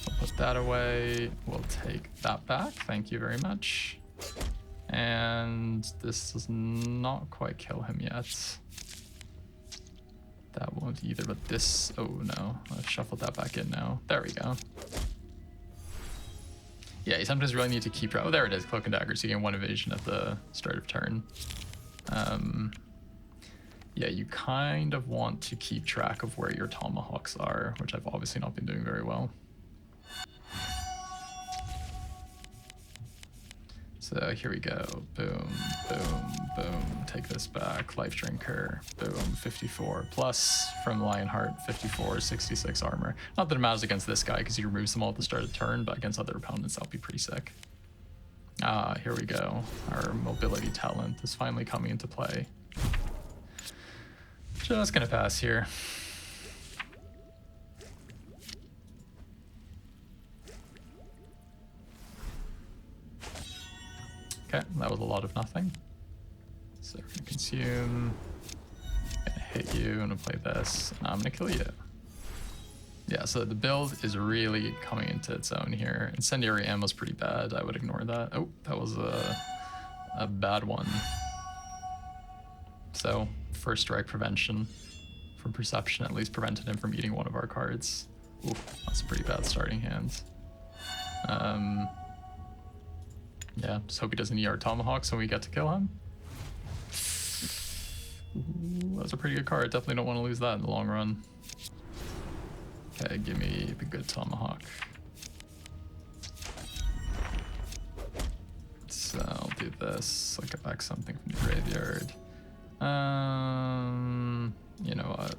I'll put that away. We'll take that back. Thank you very much. And this does not quite kill him yet. That won't either, but this, oh no, I've shuffled that back in now. There we go. Yeah, you sometimes really need to keep, oh, there it is, Cloak and Dagger, so you gain 1 evasion at the start of turn. Yeah, you kind of want to keep track of where your Tomahawks are, which I've obviously not been doing very well. So here we go, boom, boom, boom, take this back, Life Drinker, boom, 54, plus from Lionheart, 54, 66 armor. Not that it matters against this guy because he removes them all at the start of the turn, but against other opponents that'll be pretty sick. Ah, here we go, our mobility talent is finally coming into play. Just gonna pass here. Okay, that was a lot of nothing. So we're gonna consume, gonna hit you, and play this, and I'm gonna kill you. Yeah, so the build is really coming into its own here. Incendiary ammo's pretty bad, I would ignore that. Oh, that was a bad one. So, first strike prevention from Perception at least prevented him from eating one of our cards. Ooh, that's a pretty bad starting hand. Yeah, just hope he doesn't eat our Tomahawks when we get to kill him. Ooh, that's a pretty good card. Definitely don't want to lose that in the long run. Okay, give me the good Tomahawk. So I'll do this. I'll get back something from the graveyard. You know what?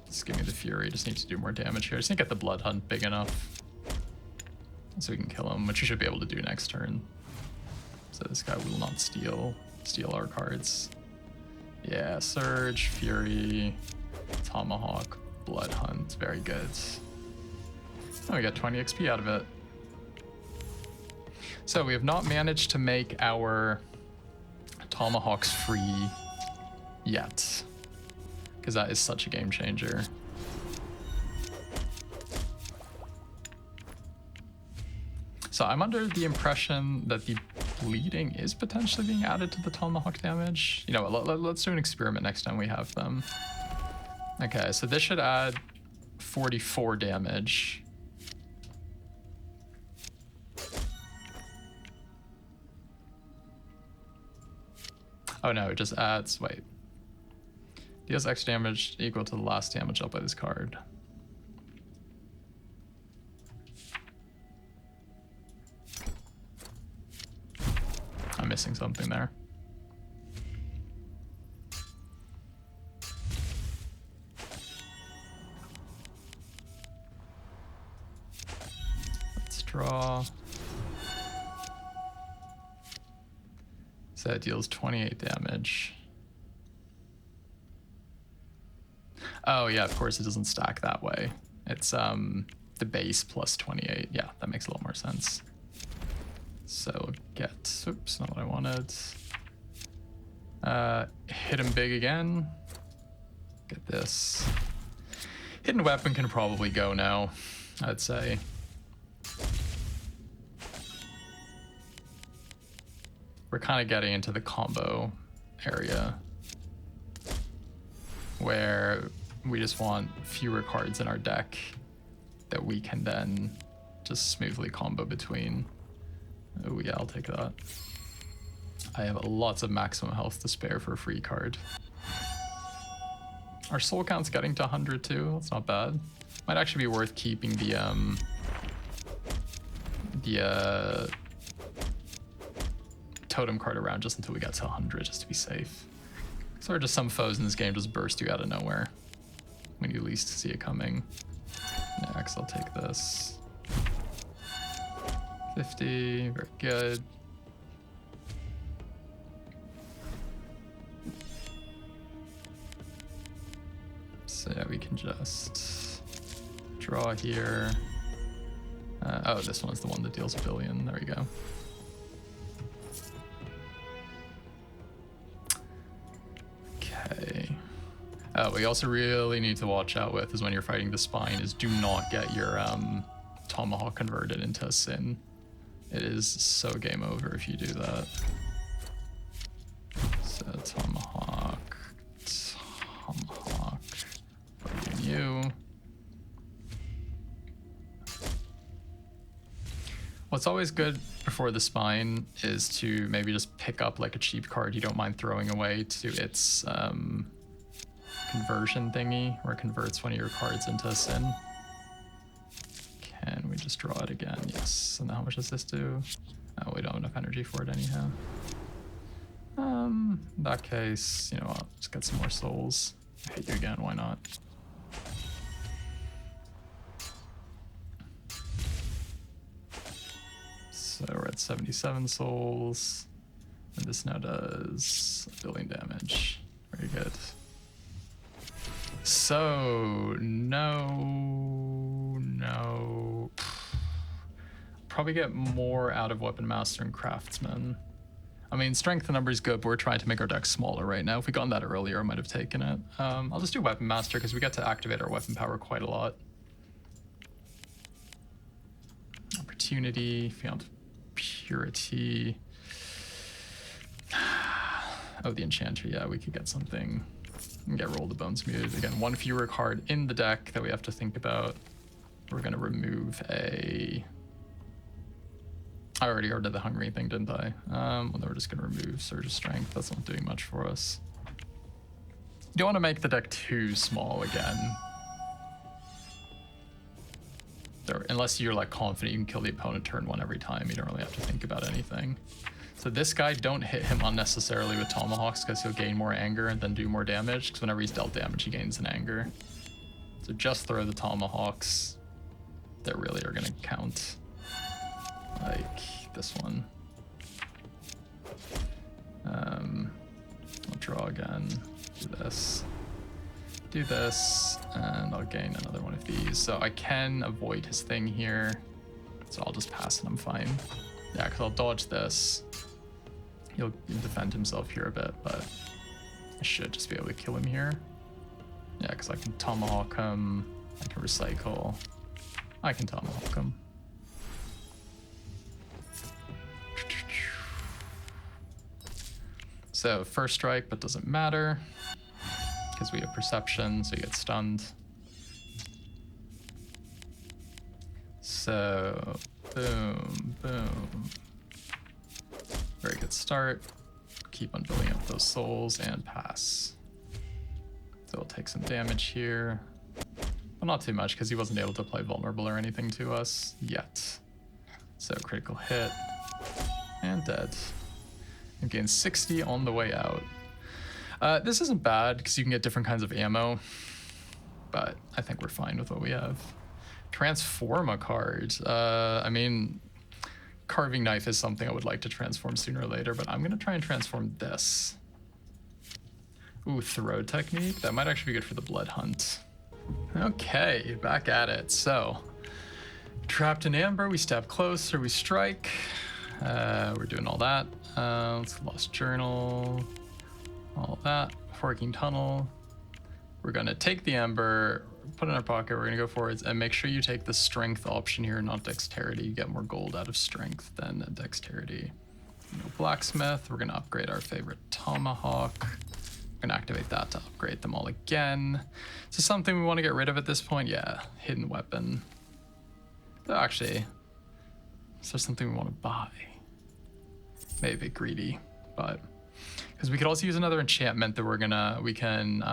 Just give me the Fury. Just need to do more damage here. Just need to get the Blood Hunt big enough so we can kill him, which we should be able to do next turn. So this guy will not steal our cards. Yeah, Surge, Fury, Tomahawk, Blood Hunt, very good. Oh, we got 20 XP out of it. So we have not managed to make our Tomahawks free yet, because that is such a game changer. So I'm under the impression that the bleeding is potentially being added to the Tomahawk damage. You know what, let's do an experiment next time we have them. Okay, so this should add 44 damage. Oh no, it just adds, wait. Deals X damage equal to the last damage dealt by this card. missing something there. Let's draw. So that deals 28 damage. Oh yeah, of course it doesn't stack that way. It's the base plus 28. Yeah, that makes a lot more sense. So get, oops, not what I wanted. Hit him big again. Get this. Hidden weapon can probably go now, I'd say. We're kind of getting into the combo area where we just want fewer cards in our deck that we can then just smoothly combo between. Oh yeah, I'll take that. I have lots of maximum health to spare for a free card. Our soul count's getting to 100 too, that's not bad. Might actually be worth keeping the totem card around just until we get to 100, just to be safe. So there are just some foes in this game just burst you out of nowhere when you least see it coming. Next, I'll take this. 50, very good. So yeah, we can just draw here. Oh, this one's the one that deals a billion. There we go. Okay. What you also really need to watch out with is when you're fighting the spine is do not get your Tomahawk converted into a sin. It is so game over if you do that. So Tomahawk, you. What's always good before the spine is to maybe just pick up like a cheap card you don't mind throwing away to its conversion thingy, where it converts one of your cards into a sin. Can we just draw it again? Yes. And how much does this do? Oh, we don't have enough energy for it anyhow. In that case, you know what? Just get some more souls. Hit you again, why not? So we're at 77 souls. And this now does 1 billion damage. Very good. So, no. Probably get more out of Weapon Master and Craftsman. I mean, strength and number is good, but we're trying to make our deck smaller right now. If we gotten that earlier, I might have taken it. I'll just do Weapon Master because we get to activate our weapon power quite a lot. Opportunity, Field Purity. Oh, the Enchanter, yeah, we could get something. And get Roll the Bones muted. Again, one fewer card in the deck that we have to think about. We're gonna remove a... I already did the Hungry thing, didn't I? Well, then we're just gonna remove Surge of Strength. That's not doing much for us. You don't want to make the deck too small again. Unless you're like confident you can kill the opponent turn 1 every time. You don't really have to think about anything. So this guy, don't hit him unnecessarily with Tomahawks because he'll gain more anger and then do more damage. Because whenever he's dealt damage, he gains an anger. So just throw the Tomahawks that really are going to count. Like this one. I'll draw again. Do this. Do this. And I'll gain another one of these. So I can avoid his thing here. So I'll just pass and I'm fine. Yeah, because I'll dodge this. He'll defend himself here a bit, but I should just be able to kill him here. Yeah, because I can Tomahawk him. I can recycle. I can Tomahawk him. So first strike, but doesn't matter because we have perception, so you get stunned. So boom, boom. Very good start. Keep on building up those souls and pass. So we'll take some damage here. Well, not too much because he wasn't able to play vulnerable or anything to us yet. So critical hit and dead. and gain 60 on the way out. This isn't bad because you can get different kinds of ammo, but I think we're fine with what we have. Transform a card. I mean, carving knife is something I would like to transform sooner or later, but I'm gonna try and transform this. Ooh, throw technique. That might actually be good for the blood hunt. Okay, back at it. So, trapped in amber, we step closer, we strike. We're doing all that. Let's lost journal, all that. Forking tunnel. We're gonna take the amber, put it in our pocket, we're gonna go forwards, and make sure you take the strength option here, not dexterity. You get more gold out of strength than dexterity. Blacksmith, we're gonna upgrade our favorite tomahawk. We're gonna activate that to upgrade them all again. Is this something we want to get rid of at this point? Yeah, hidden weapon. Oh, actually, is there something we want to buy? Maybe a bit greedy, but because we could also use another enchantment that we can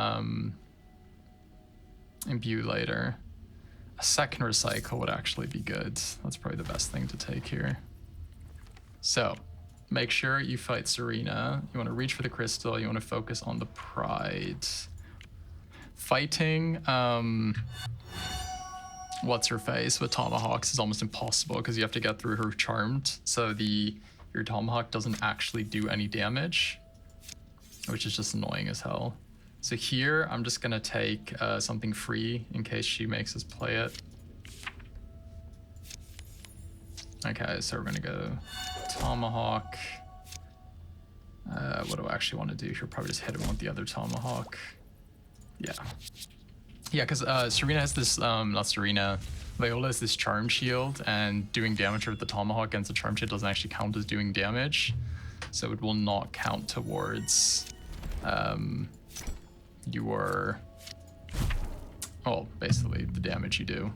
imbue later. A second recycle would actually be good. That's probably the best thing to take here. So make sure you fight Serena. You want to reach for the crystal. You want to focus on the pride. Fighting what's her face with tomahawks is almost impossible because you have to get through her charmed, so your tomahawk doesn't actually do any damage, which is just annoying as hell. So here I'm just gonna take something free in case she makes us play it. Okay, so we're gonna go tomahawk. What do I actually want to do here? Probably just hit him with the other tomahawk. Yeah. Yeah, because Serena has this, not Serena, Viola has this charm shield, and doing damage with the tomahawk against the charm shield doesn't actually count as doing damage. So it will not count towards basically the damage you do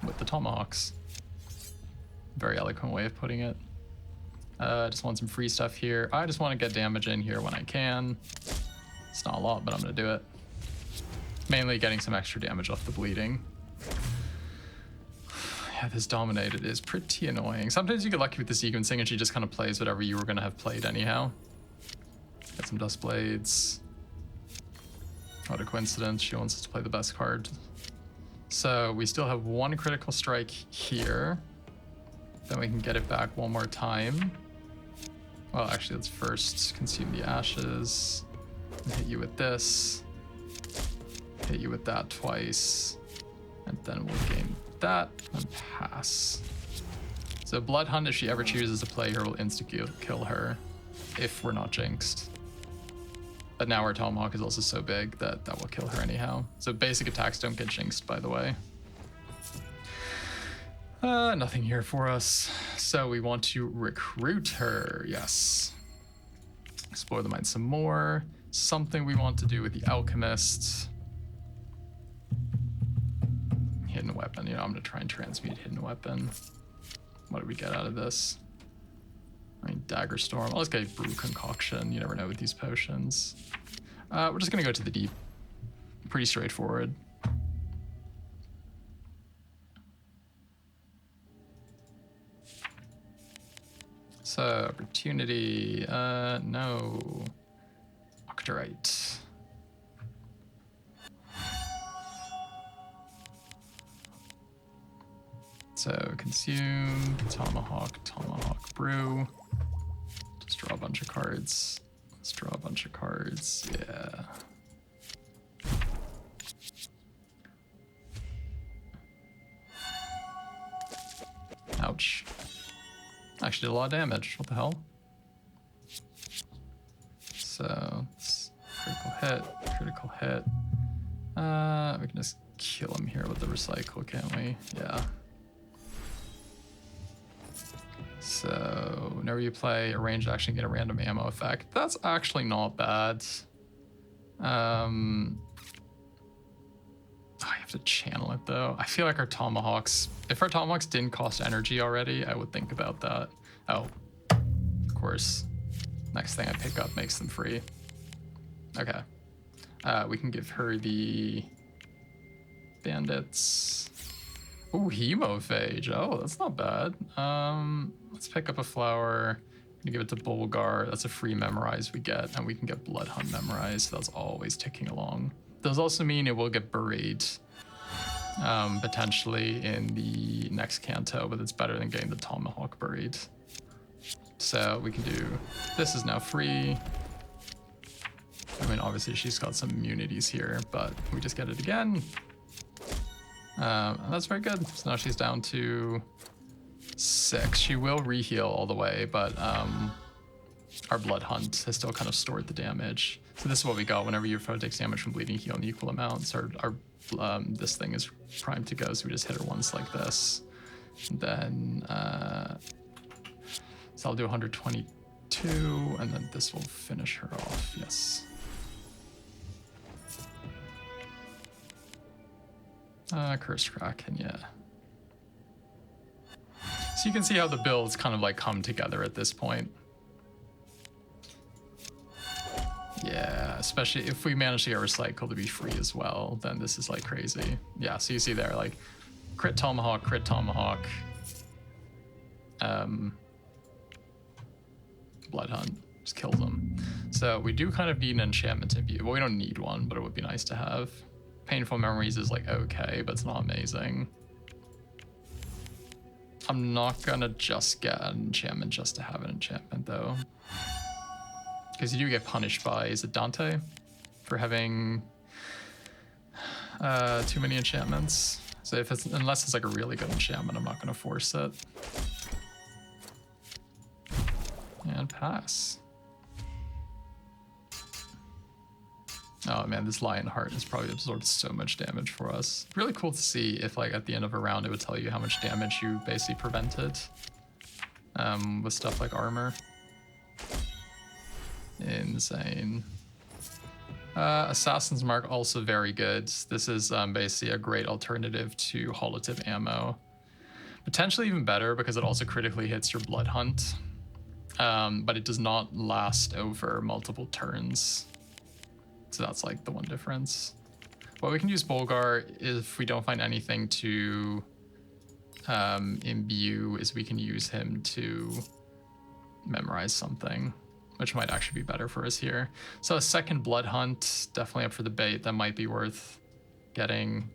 with the tomahawks. Very eloquent way of putting it. I just want some free stuff here. I just want to get damage in here when I can. It's not a lot, but I'm going to do it. Mainly getting some extra damage off the bleeding. Yeah, this dominated is pretty annoying. Sometimes you get lucky with the sequencing and she just kind of plays whatever you were going to have played anyhow. Get some dust blades. What a coincidence. She wants us to play the best card. So we still have one critical strike here. Then we can get it back one more time. Well, actually, let's first consume the ashes. And hit you with this. Hit you with that twice. And then we'll gain that and pass. So Blood Hunt, if she ever chooses to play her, will insta-kill her if we're not jinxed. But now our Tomahawk is also so big that that will kill her anyhow. So basic attacks don't get jinxed, by the way. Nothing here for us. So we want to recruit her, yes. Explore the mine some more. Something we want to do with the Alchemist. Hidden weapon, you know, I'm gonna try and transmute hidden weapon. What did we get out of this? I mean, Dagger Storm. Let's get Brew Concoction. You never know with these potions. We're just gonna go to the deep. Pretty straightforward. So, opportunity, no. Octorite. So, consume, Tomahawk, Tomahawk Brew. Just draw a bunch of cards. Let's draw a bunch of cards, yeah. Ouch. Actually did a lot of damage, what the hell? So, it's critical hit. We can just kill him here with the recycle, can't we? Yeah. So, whenever you play a ranged action, get a random ammo effect. That's actually not bad. I have to channel it though. I feel like our Tomahawks, if our Tomahawks didn't cost energy already, I would think about that. Oh, of course. Next thing I pick up makes them free. Okay. We can give her the bandits. Ooh, Hemophage. Oh, that's not bad. Let's pick up a flower. gonna give it to Bulgar. That's a free memorize we get, and we can get Blood Hunt memorized. So that's always ticking along. Does also mean it will get buried potentially in the next Canto, but it's better than getting the Tomahawk buried. So we can do, this is now free. I mean, obviously she's got some immunities here, but we just get it again. And that's very good. So now she's down to 6. She will reheal all the way, but our Blood Hunt has still kind of stored the damage. So this is what we got. Whenever your foe takes damage from bleeding, heal in equal amounts. Our this thing is primed to go, so we just hit her once like this. And then so I'll do 122, and then this will finish her off. Yes. Curse Kraken, yeah. So you can see how the builds kind of like come together at this point. Yeah, especially if we manage to get Recycle to be free as well, then this is like crazy. Yeah, so you see there, like crit Tomahawk, Blood Hunt, just kills them. So we do kind of need an enchantment to view. Well, we don't need one, but it would be nice to have. Painful Memories is like okay, but it's not amazing. I'm not gonna just get an enchantment just to have an enchantment though. Because you do get punished by, is it Dante? For having too many enchantments. So if it's, unless it's like a really good enchantment, I'm not gonna force it. And pass. Oh man, this Lionheart has probably absorbed so much damage for us. Really cool to see if like at the end of a round it would tell you how much damage you basically prevented with stuff like armor. Insane. Assassin's Mark, also very good. This is basically a great alternative to Holotip ammo. Potentially even better because it also critically hits your Blood Hunt. But it does not last over multiple turns. So that's like the one difference. Well, we can use Bulgar if we don't find anything to imbue, is we can use him to memorize something, which might actually be better for us here. So a second Blood Hunt, definitely up for the bait. That might be worth getting.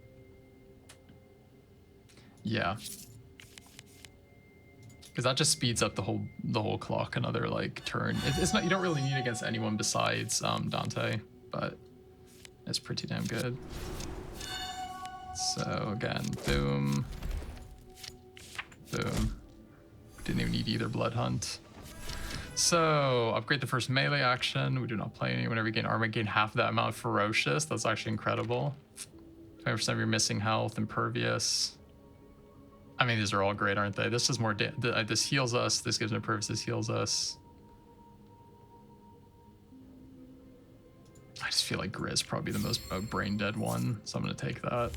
Yeah. Because that just speeds up the whole clock another like turn. It's not, you don't really need it against anyone besides Dante, but it's pretty damn good. So again, boom, boom. Didn't even need either Blood Hunt. So upgrade the first melee action. We do not play any. Whenever you gain armor, gain half that amount of ferocious. That's actually incredible. 20% of your missing health, impervious. I mean, these are all great, aren't they? This is more, this heals us. This gives impervious, this heals us. I just feel like Grizz is probably the most brain dead one, so I'm gonna take that.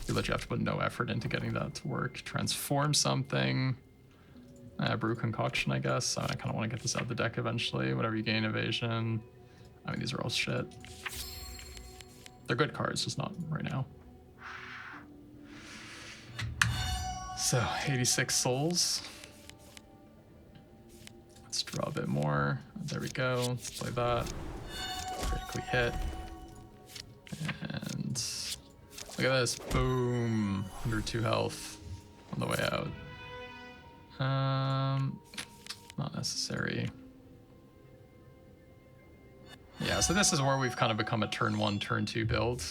You let you have to put no effort into getting that to work. Transform something. Brew Concoction, I guess. I kind of want to get this out of the deck eventually. Whenever you gain evasion. I mean, these are all shit. They're good cards, just not right now. So 86 souls. Let's draw a bit more. There we go. Let's play that. Critically hit. And look at this. Boom. 102 health on the way out. Not necessary. Yeah, so this is where we've kind of become a turn 1, turn 2 build.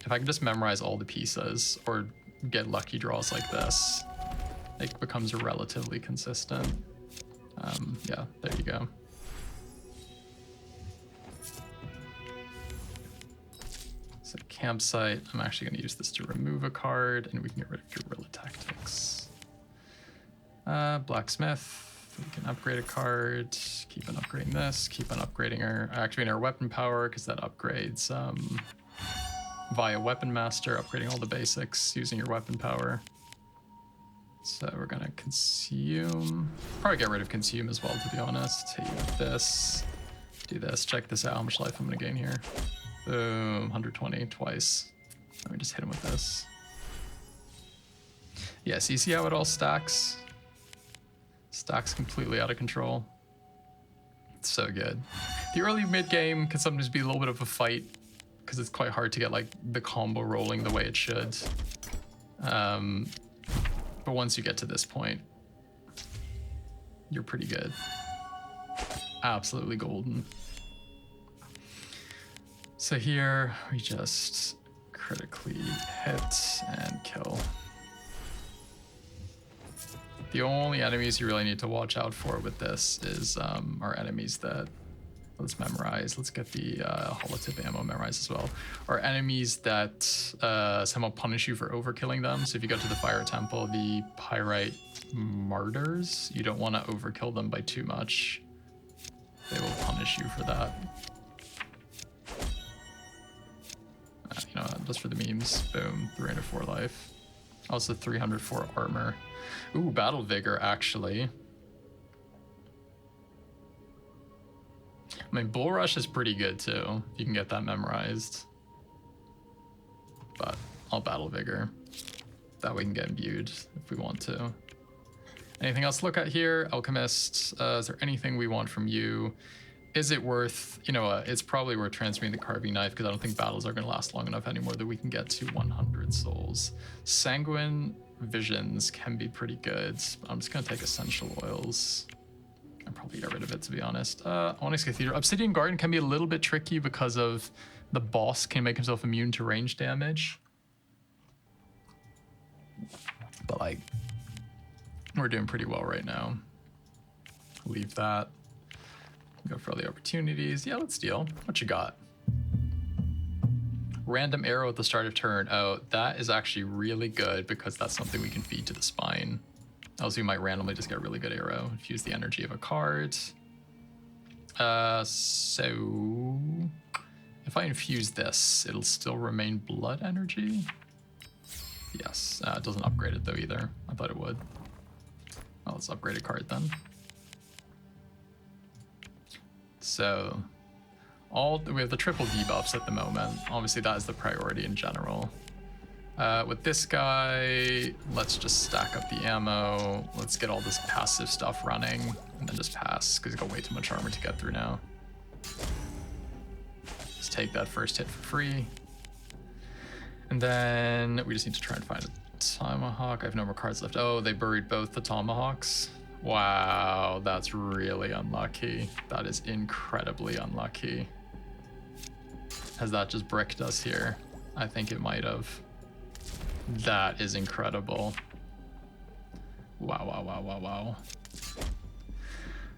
If I can just memorize all the pieces or get lucky draws like this, it becomes relatively consistent. Yeah, there you go. So campsite, I'm actually going to use this to remove a card, and we can get rid of Guerrilla Tactics. Blacksmith, we can upgrade a card, keep on upgrading this, keep on upgrading activating our weapon power, because that upgrades via Weapon Master, upgrading all the basics using your weapon power. So we're gonna consume, probably get rid of consume as well, to be honest. Hit you with this, do this, check this out, how much life I'm gonna gain here. Boom, 120 twice. Let me just hit him with this. Yeah, so you see how it all stacks? Stack's completely out of control. It's so good. The early mid game can sometimes be a little bit of a fight because it's quite hard to get like the combo rolling the way it should. But once you get to this point, you're pretty good. Absolutely golden. So here we just critically hit and kill. The only enemies you really need to watch out for with this is our enemies that, let's memorize. Let's get the holotip ammo memorized as well. Are enemies that somehow punish you for overkilling them. So if you go to the fire temple, the pyrite martyrs, you don't want to overkill them by too much. They will punish you for that. You know, just for the memes. Boom, 304 life. Also 304 armor. Ooh, battle vigor, actually. I mean, bull rush is pretty good too. You can get that memorized. But I'll battle vigor. That way we can get imbued if we want to. Anything else to look at here? Alchemist, is there anything we want from you? Is it worth, you know, it's probably worth transferring the carving knife because I don't think battles are going to last long enough anymore that we can get to 100 souls. Sanguine visions can be pretty good. I'm just going to take essential oils. I'll probably get rid of it, to be honest. Onyx Cathedral. Obsidian Garden can be a little bit tricky because of the boss can make himself immune to range damage. But like, we're doing pretty well right now. Leave that. Go for all the opportunities. Yeah, let's deal. What you got? Random arrow at the start of turn. Oh, that is actually really good because that's something we can feed to the spine. Also, you might randomly just get a really good arrow. Infuse the energy of a card. So if I infuse this, it'll still remain blood energy. Yes, it doesn't upgrade it though either. I thought it would. Oh, let's upgrade a card then. So we have the triple debuffs at the moment. Obviously that is the priority in general. With this guy, let's just stack up the ammo. Let's get all this passive stuff running and then just pass because he's got way too much armor to get through now. Let's take that first hit for free. And then we just need to try and find a Tomahawk. I have no more cards left. Oh, they buried both the Tomahawks. Wow, that's really unlucky. That is incredibly unlucky. Has that just bricked us here? I think it might have. That is incredible. Wow, wow, wow, wow, wow.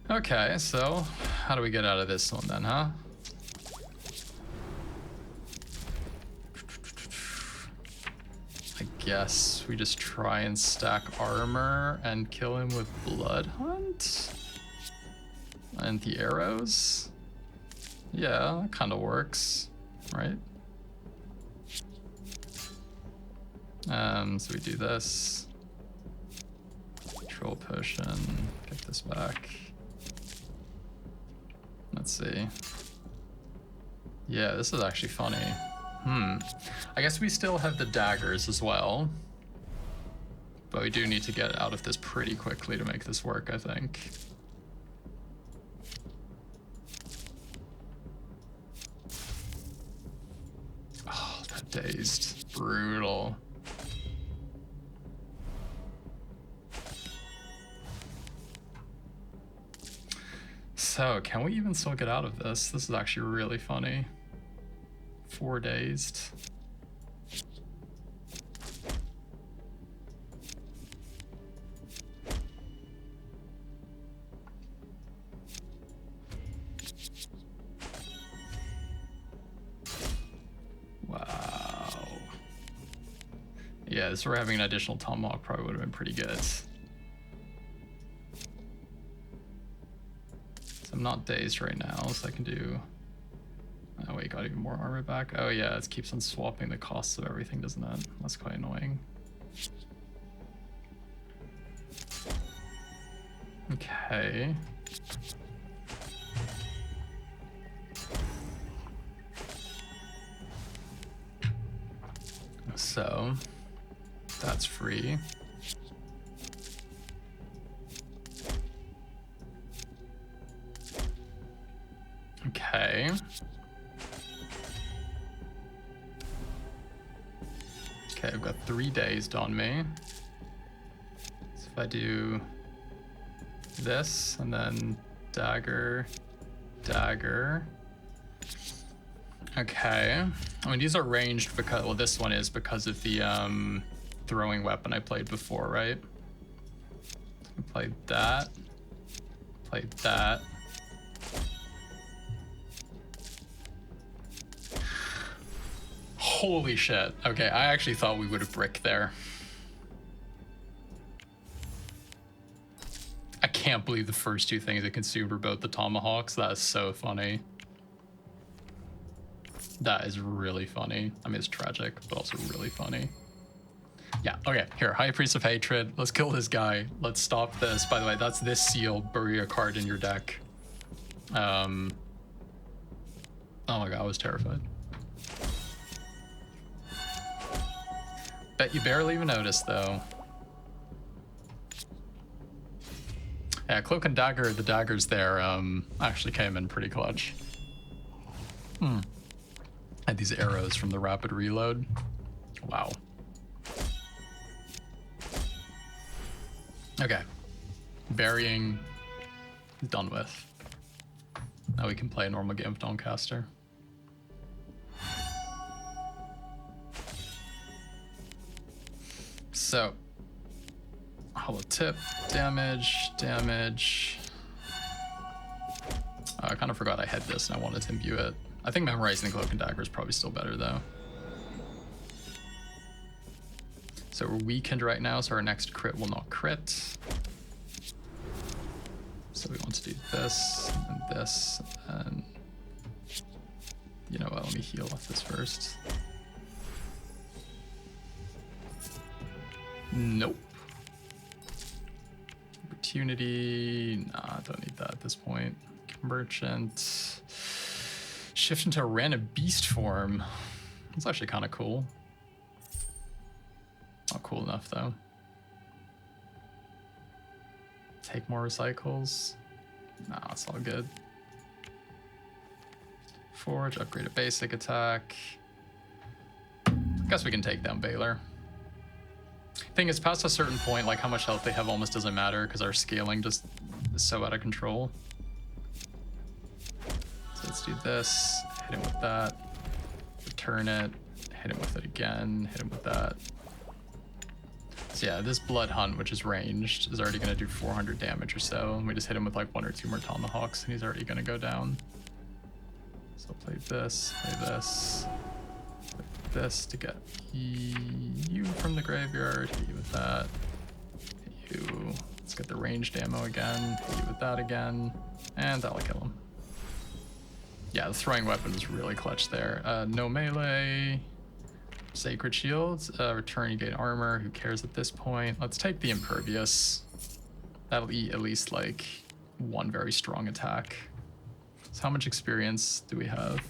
Okay, so how do we get out of this one then, huh? I guess we just try and stack armor and kill him with Blood Hunt? And the arrows? Yeah, that kind of works, right? So we do this. Control potion, get this back. Let's see. Yeah, this is actually funny. I guess we still have the daggers as well. But we do need to get out of this pretty quickly to make this work, I think. Oh, that dazed. Brutal. So, can we even still get out of this? This is actually really funny. 4 dazed. Wow. Yeah, this were having an additional Tomahawk probably would have been pretty good. I'm not dazed right now, so I can do... Oh wait, got even more armor back. Oh yeah, it keeps on swapping the costs of everything, doesn't it? That's quite annoying. Okay. So, that's free. Okay. Okay, I've got 3 dazed on me. So if I do this and then dagger, dagger. Okay. I mean, these are ranged because, well, this one is because of the throwing weapon I played before, right? I played that. Played that. Holy shit. Okay, I actually thought we would have bricked there. I can't believe the first 2 things it consumed were both the tomahawks. That is so funny. That is really funny. I mean, it's tragic, but also really funny. Yeah, okay, here, High Priest of Hatred. Let's kill this guy. Let's stop this. By the way, that's this seal. Bury a card in your deck. Oh my god, I was terrified. Bet you barely even noticed, though. Yeah, Cloak and Dagger, the daggers there actually came in pretty clutch. And these arrows from the rapid reload. Wow. Okay. Burying is done with. Now we can play a normal game of Dawncaster. So, hollow tip, damage, damage. I kind of forgot I had this and I wanted to imbue it. I think memorizing the Cloak and Dagger is probably still better though. So we're weakened right now, so our next crit will not crit. So we want to do this and this, and you know what, let me heal off this first. Nope. Opportunity, nah, I don't need that at this point. Merchant. Shift into a random beast form. That's actually kind of cool. Not cool enough though. Take more recycles. Nah, it's all good. Forge, upgrade a basic attack. I guess we can take down Baylor. Thing is, past a certain point, like how much health they have almost doesn't matter because our scaling just is so out of control. So let's do this, hit him with that, return it, hit him with it again, hit him with that. So yeah, this Blood Hunt, which is ranged, is already going to do 400 damage or so. And we just hit him with like 1 or 2 more Tomahawks and he's already going to go down. So play this, play this to get you from the graveyard, hit you with that, hit you. Let's get the ranged ammo again, hit you with that again, and that'll kill him. Yeah, the throwing weapon was really clutch there. No melee, Sacred Shields, return you gain armor, who cares at this point? Let's take the Impervious. That'll eat at least like 1 very strong attack. So how much experience do we have?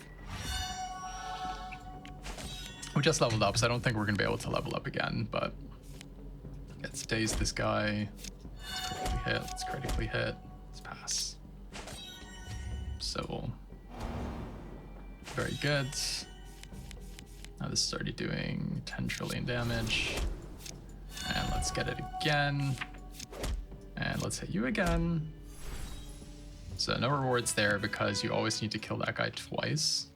We just leveled up, so I don't think we're gonna be able to level up again, but let's daze this guy. Let's critically hit, let's pass. So, very good. Now this is already doing 10 trillion damage. And let's get it again. And let's hit you again. So no rewards there because you always need to kill that guy twice.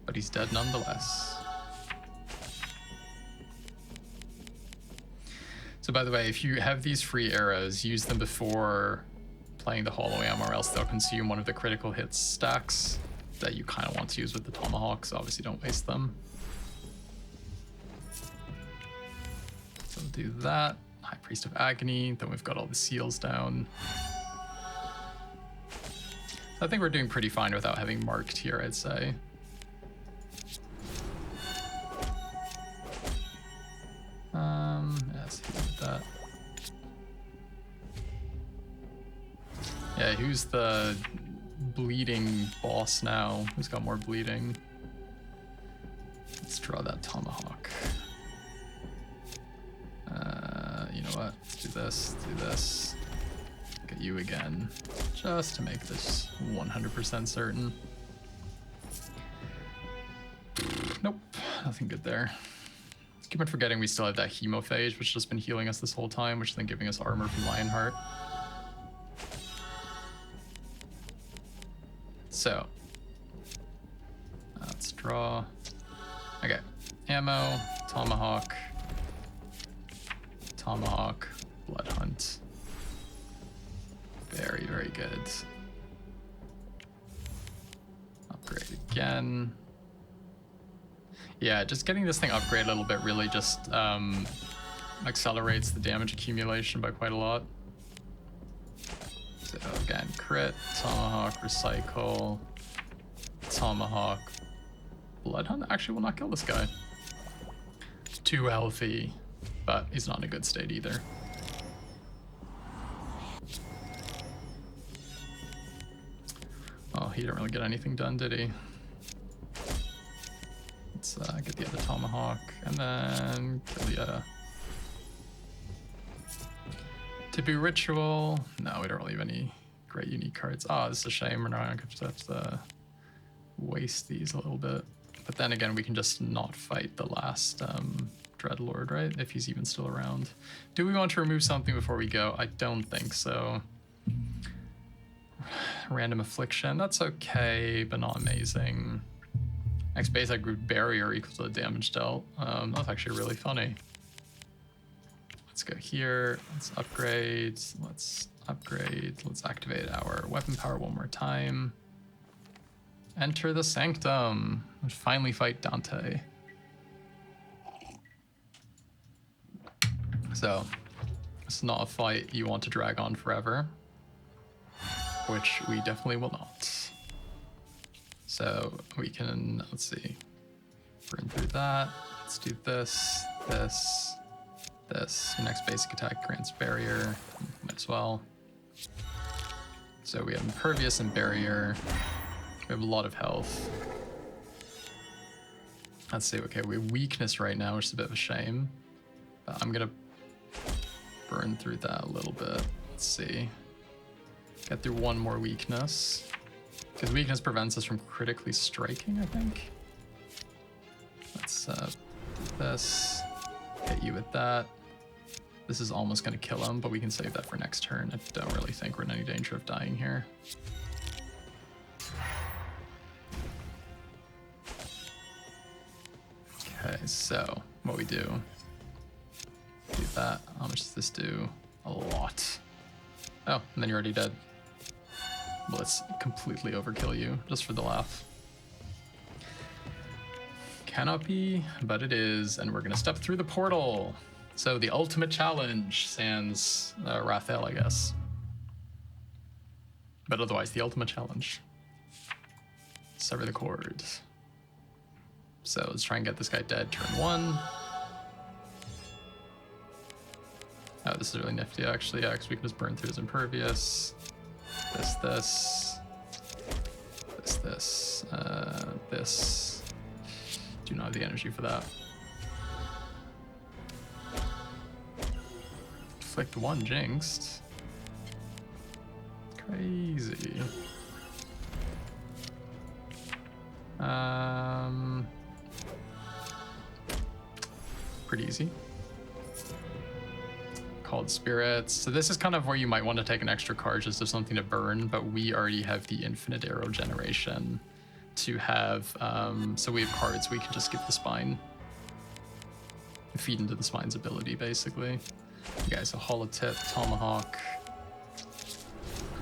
But he's dead nonetheless. So by the way, if you have these free arrows, use them before playing the hollow ammo or else they'll consume one of the critical hits stacks that you kind of want to use with the Tomahawks. Obviously don't waste them. So we'll do that. High Priest of Agony, then we've got all the seals down. I think we're doing pretty fine without having marked here, I'd say. Let's hit with that. Yeah, who's the bleeding boss now? Who's got more bleeding? Let's draw that Tomahawk. You know what? Let's do this, do this. look at you again, just to make this 100% certain. Nope, nothing good there. Keep on forgetting we still have that Hemophage, which has just been healing us this whole time, which is then giving us armor from Lionheart. So, let's draw. Okay, ammo, Tomahawk, Tomahawk, Blood Hunt. Very, very good. Upgrade again. Yeah, just getting this thing upgraded a little bit really just accelerates the damage accumulation by quite a lot. So again, crit, Tomahawk, recycle, Tomahawk, Blood Hunt. Actually will not kill this guy. Too healthy, but he's not in a good state either. Oh, he didn't really get anything done, did he? Let's get the other Tomahawk and then kill the Tipu Ritual. No, we don't really have any great unique cards. Oh, this is a shame. We're not going to have to waste these a little bit. But then again, we can just not fight the last Dreadlord, right? If he's even still around. Do we want to remove something before we go? I don't think so. Random Affliction, that's okay, but not amazing. Next base, I grew Barrier equal to the damage dealt. That's actually really funny. Let's go here, let's upgrade, let's activate our weapon power one more time. Enter the Sanctum, and finally fight Dante. So, it's not a fight you want to drag on forever, which we definitely will not. So we can, let's see, burn through that. Let's do this, this, this. Your next basic attack grants barrier, might as well. So we have impervious and barrier. We have a lot of health. Let's see, okay, we have weakness right now, which is a bit of a shame. But I'm gonna burn through that a little bit. Let's see. Get through one more weakness. Because weakness prevents us from critically striking, I think. Let's do this. Hit you with that. This is almost going to kill him, but we can save that for next turn. I don't really think we're in any danger of dying here. Okay, so what we do that. How much does this do? A lot. Oh, and then you're already dead. Well, let's completely overkill you, just for the laugh. Cannot be, but it is, and we're gonna step through the portal. So the ultimate challenge, sans Raphael, I guess. But otherwise, the ultimate challenge. Sever the cord. So let's try and get this guy dead turn one. Oh, this is really nifty, actually. Yeah, because we can just burn through his impervious. This. Do not have the energy for that. Deflect one, jinxed. Crazy. Pretty easy. Called Spirits. So this is kind of where you might want to take an extra card just as something to burn, but we already have the infinite arrow generation to have, so we have cards we can just give the spine. Feed into the spine's ability, basically. Okay, so Holotip, Tomahawk,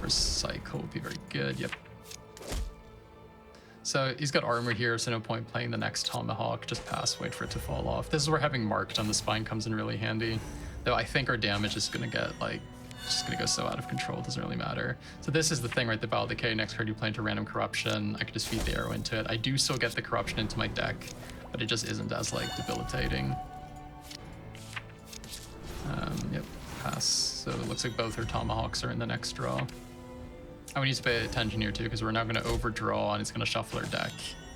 Recycle would be very good, yep. So he's got armor here, so no point playing the next Tomahawk, just pass, wait for it to fall off. This is where having marked on the spine comes in really handy. Though I think our damage is gonna get like, just gonna go so out of control, it doesn't really matter. So this is the thing, right? The Battle Decay, next card you play into Random Corruption. I could just feed the arrow into it. I do still get the Corruption into my deck, but it just isn't as like debilitating. Yep, pass. So it looks like both our Tomahawks are in the next draw. And we need to pay attention here too, because we're now gonna overdraw and it's gonna shuffle our deck.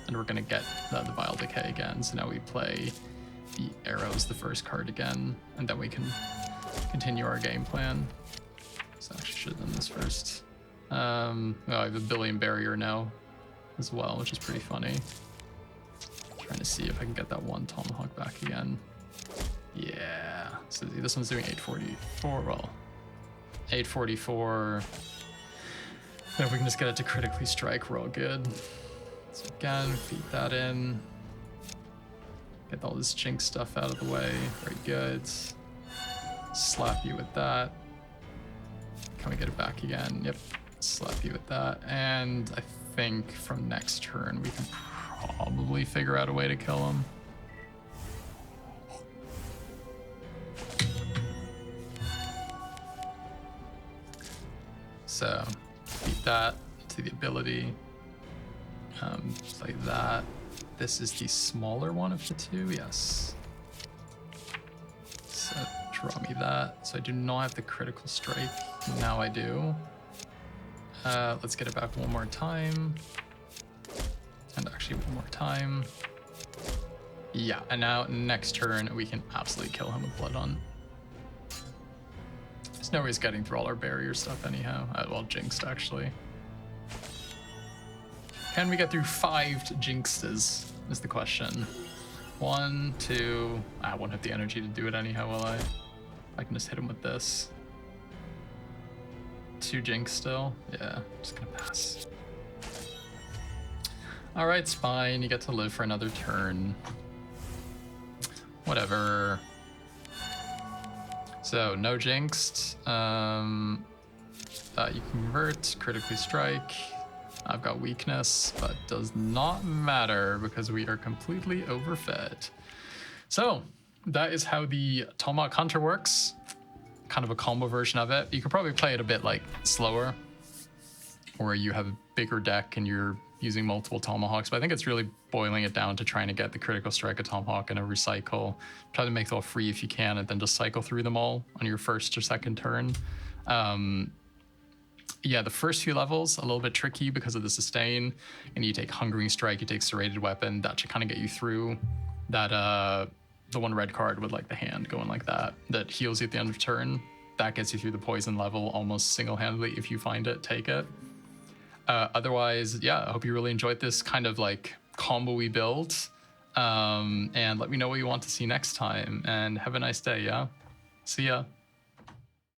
And we're gonna get the Vile Decay again. So now we play the arrows, the first card again, and then we can continue our game plan. So I actually should have done this first. Oh, I have a billion barrier now as well, which is pretty funny. Trying to see if I can get that one Tomahawk back again. Yeah. So this one's doing 844. Well, 844. And if we can just get it to critically strike, we're all good. So again, feed that in. Get all this jinx stuff out of the way. Very good. Slap you with that. Can we get it back again? Yep. Slap you with that. And I think from next turn we can probably figure out a way to kill him. So beat that to the ability. Like that. This is the smaller one of the two, yes. So draw me that. So I do not have the critical strike. Now I do. Let's get it back one more time. And actually one more time. Yeah, and now next turn we can absolutely kill him with Blood on. There's no way he's getting through all our barrier stuff anyhow. Well, jinxed actually. Can we get through 5 jinxes is the question. 1, 2, I won't have the energy to do it anyhow, will I? I can just hit him with this. 2 jinx still? Yeah, I'm just gonna pass. All right, Spine, you get to live for another turn. Whatever. So, no jinxed. You convert, critically strike. I've got weakness, but does not matter because we are completely overfed. So, that is how the Tomahawk Hunter works. Kind of a combo version of it. You could probably play it a bit like slower, where you have a bigger deck and you're using multiple Tomahawks, but I think it's really boiling it down to trying to get the critical strike of Tomahawk and a recycle. Try to make it all free if you can, and then just cycle through them all on your first or second turn. Yeah, the first few levels, a little bit tricky because of the sustain, and you take Hungering Strike, you take Serrated Weapon, that should kind of get you through that, the one red card with like the hand going like that heals you at the end of turn. That gets you through the poison level almost single-handedly. If you find it, take it. Otherwise, yeah, I hope you really enjoyed this kind of like combo-y build. And let me know what you want to see next time, and have a nice day, yeah? See ya.